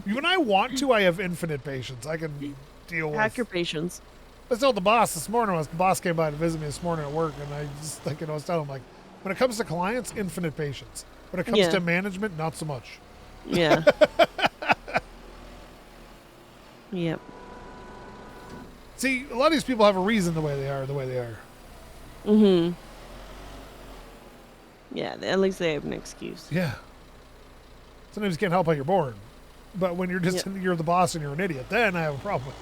When I want to, I have infinite patience. I can deal with... Hack your patience. I told the boss this morning. The boss came by to visit me this morning at work, and I just, like, I was telling him, like, when it comes to clients, infinite patience. When it comes to management, not so much. Yeah. Yep. See, a lot of these people have a reason the way they are. Mm-hmm. Yeah, at least they have an excuse. Yeah. Sometimes you can't help how you're born. But when you're just you're the boss and you're an idiot, then I have a problem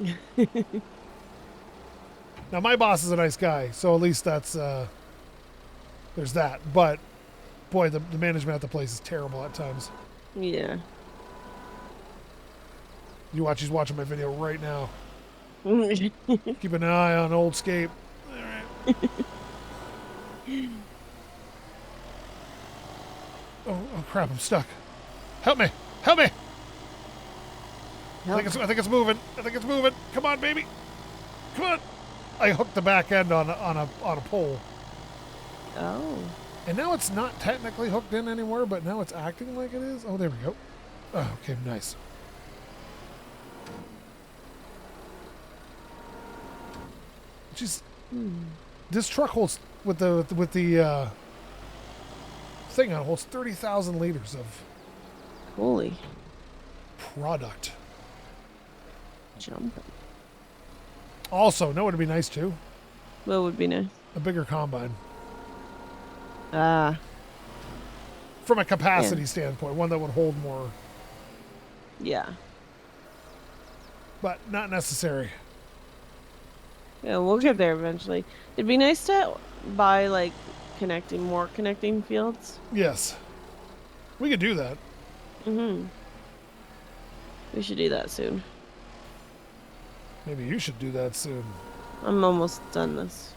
with you. Now, my boss is a nice guy, so at least that's there's that. But boy, the management at the place is terrible at times. Yeah. He's watching my video right now. Keep an eye on old Scape. All right. Oh crap! I'm stuck. Help me! Help me! I think it's moving. Come on, baby! Come on! I hooked the back end on a pole. Oh. And now it's not technically hooked in anymore, but now it's acting like it is. Oh, there we go. Oh, okay, nice. Just this truck holds with the thing on it holds 30,000 liters of holy product. Jumping. Also, know what would be nice too? What would be nice? A bigger combine. Ah. From a capacity standpoint, one that would hold more. Yeah. But not necessary. Yeah, we'll get there eventually. It'd be nice to buy like more connecting fields. Yes. We could do that. Mm-hmm. We should do that soon. Maybe you should do that soon. I'm almost done this.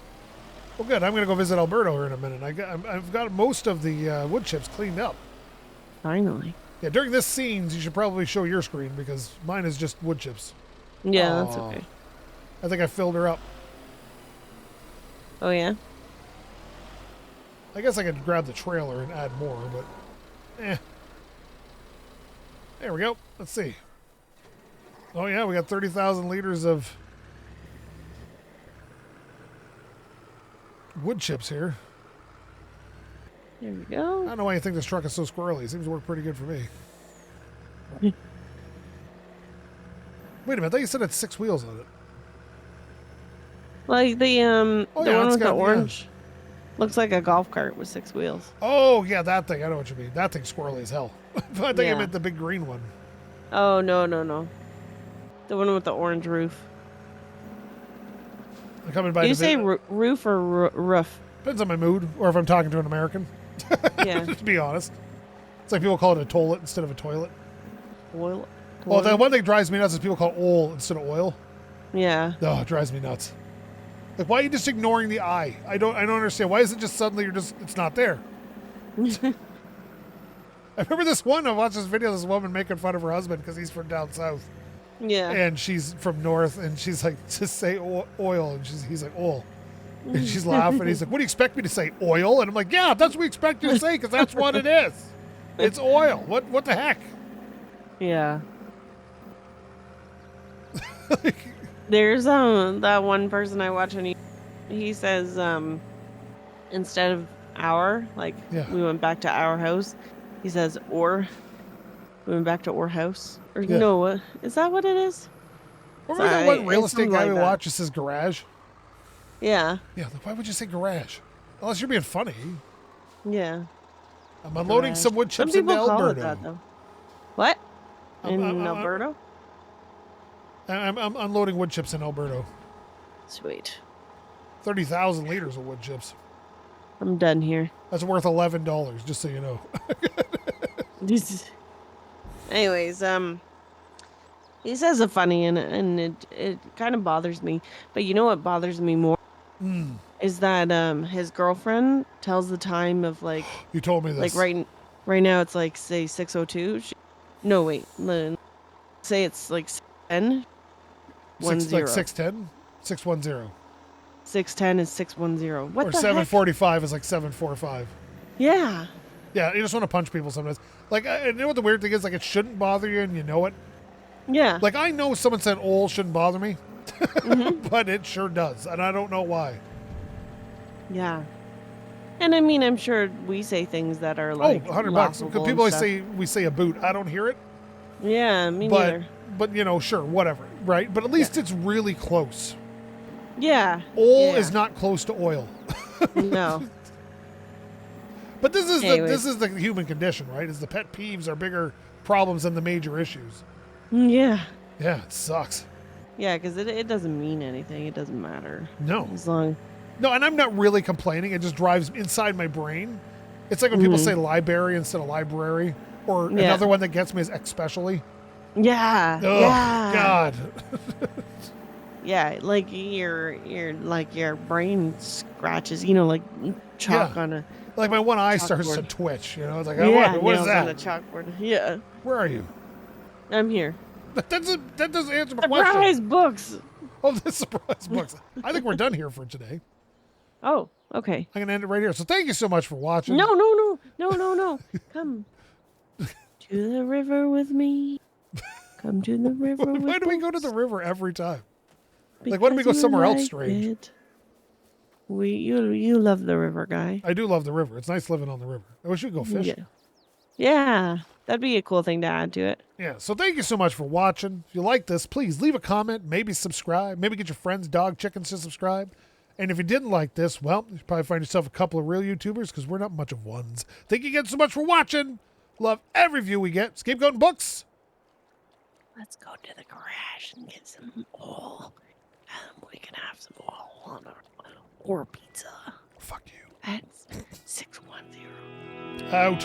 Well, good. I'm going to go visit Alberto here in a minute. I've got most of the wood chips cleaned up. Finally. Yeah, during this scenes, you should probably show your screen because mine is just wood chips. Yeah, that's okay. I think I filled her up. Oh, yeah? I guess I could grab the trailer and add more, but there we go. Let's see. Oh, yeah, we got 30,000 liters of wood chips here. There we go. I don't know why you think this truck is so squirrely. It seems to work pretty good for me. Wait a minute. I thought you said it had 6 wheels on it. Like the one with the orange. Yeah. Looks like a golf cart with 6 wheels. Oh, yeah, that thing. I know what you mean. That thing's squirrely as hell. I thought you meant the big green one. Oh, no. The one with the orange roof. I'm coming by. Do you say roof or roof? Depends on my mood, or if I'm talking to an American. Yeah. To be honest. It's like people call it a toilet instead of a toilet. Oil? Well, the one thing that drives me nuts is people call it oil instead of oil. Yeah. Oh, it drives me nuts. Like, why are you just ignoring the I? I don't understand. Why is it just suddenly it's not there? I remember this one, I watched this video of this woman making fun of her husband because he's from down south. Yeah. And she's from north, and she's like, just say oil. And he's like, oil. And she's laughing. He's like, what do you expect me to say, oil? And I'm like, yeah, that's what we expect you to say because that's what it is. It's oil. What the heck? Yeah. There's that one person I watch and he says instead of our, like Yeah. we went back to our house, he says or. We went back to our house. Or Yeah. no, is that what it is? Remember that one real it's estate something guy like we that. watched? It says garage. Yeah. Yeah. Like, why would you say garage? Unless you're being funny. Yeah. I'm unloading Garage. some wood Some chips into people call it Alberta. that though. What? I'm- In I'm- Alberta? I'm unloading wood chips in Alberta. Sweet. 30,000 liters of wood chips. I'm done here. That's worth $11, just so you know. Anyways, he says a funny and it kind of bothers me. But you know what bothers me more? Is that his girlfriend tells the time of like You told me this. like right now it's like say 6:02. No wait, say it's like 10. Like 610? 610. 6:10 is 6:10. What Or the 745 is like 745. Yeah. Yeah, you just want to punch people sometimes. Like, you know what the weird thing is? Like, it shouldn't bother you and you know it. Yeah. Like, I know someone said "ol" shouldn't bother me, Mm-hmm. but it sure does, and I don't know why. Yeah. And I mean, I'm sure we say things that are like $100. laughable Because and people always stuff. say we say a boot. I don't hear it, Yeah, me but neither. but you know, sure, whatever, right? But at least it's really close. Yeah. Ol yeah. is not close to oil. No. But this is Anyways. the human condition, right? Is the pet peeves are bigger problems than the major issues. Yeah. Yeah, it sucks. Yeah, because it doesn't mean anything. It doesn't matter. No. As long. No, and I'm not really complaining. It just drives inside my brain. It's like when people say library instead of library. Or Yeah. another one that gets me is especially. Yeah. Oh, yeah. God. Yeah, like your brain scratches, you know, like chalk Yeah. on a Like my one eye starts to Chalkboard. twitch. You know, it's like, yeah, what is nails on a that? chalkboard. Yeah, Where are you? I'm here. That doesn't answer my question. Surprise books. Oh, the surprise books. I think we're done here for today. Oh, okay. I'm going to end it right here. So thank you so much for watching. No. Come to the river with me. Come to the river with me. Why do we go to the river every time? Like, why don't we go somewhere else strange? You love the river, guy. I do love the river. It's nice living on the river. I wish we could go fishing. Yeah, that'd be a cool thing to add to it. Yeah, so thank you so much for watching. If you like this, please leave a comment, maybe subscribe, maybe get your friends, dog, chickens to subscribe. And if you didn't like this, well, you should probably find yourself a couple of real YouTubers because we're not much of ones. Thank you again so much for watching. Love every view we get. SkapeGote and Books. Let's go to the garage and get some oil. And we can have some oil on our or pizza. Fuck you. At 610. Out.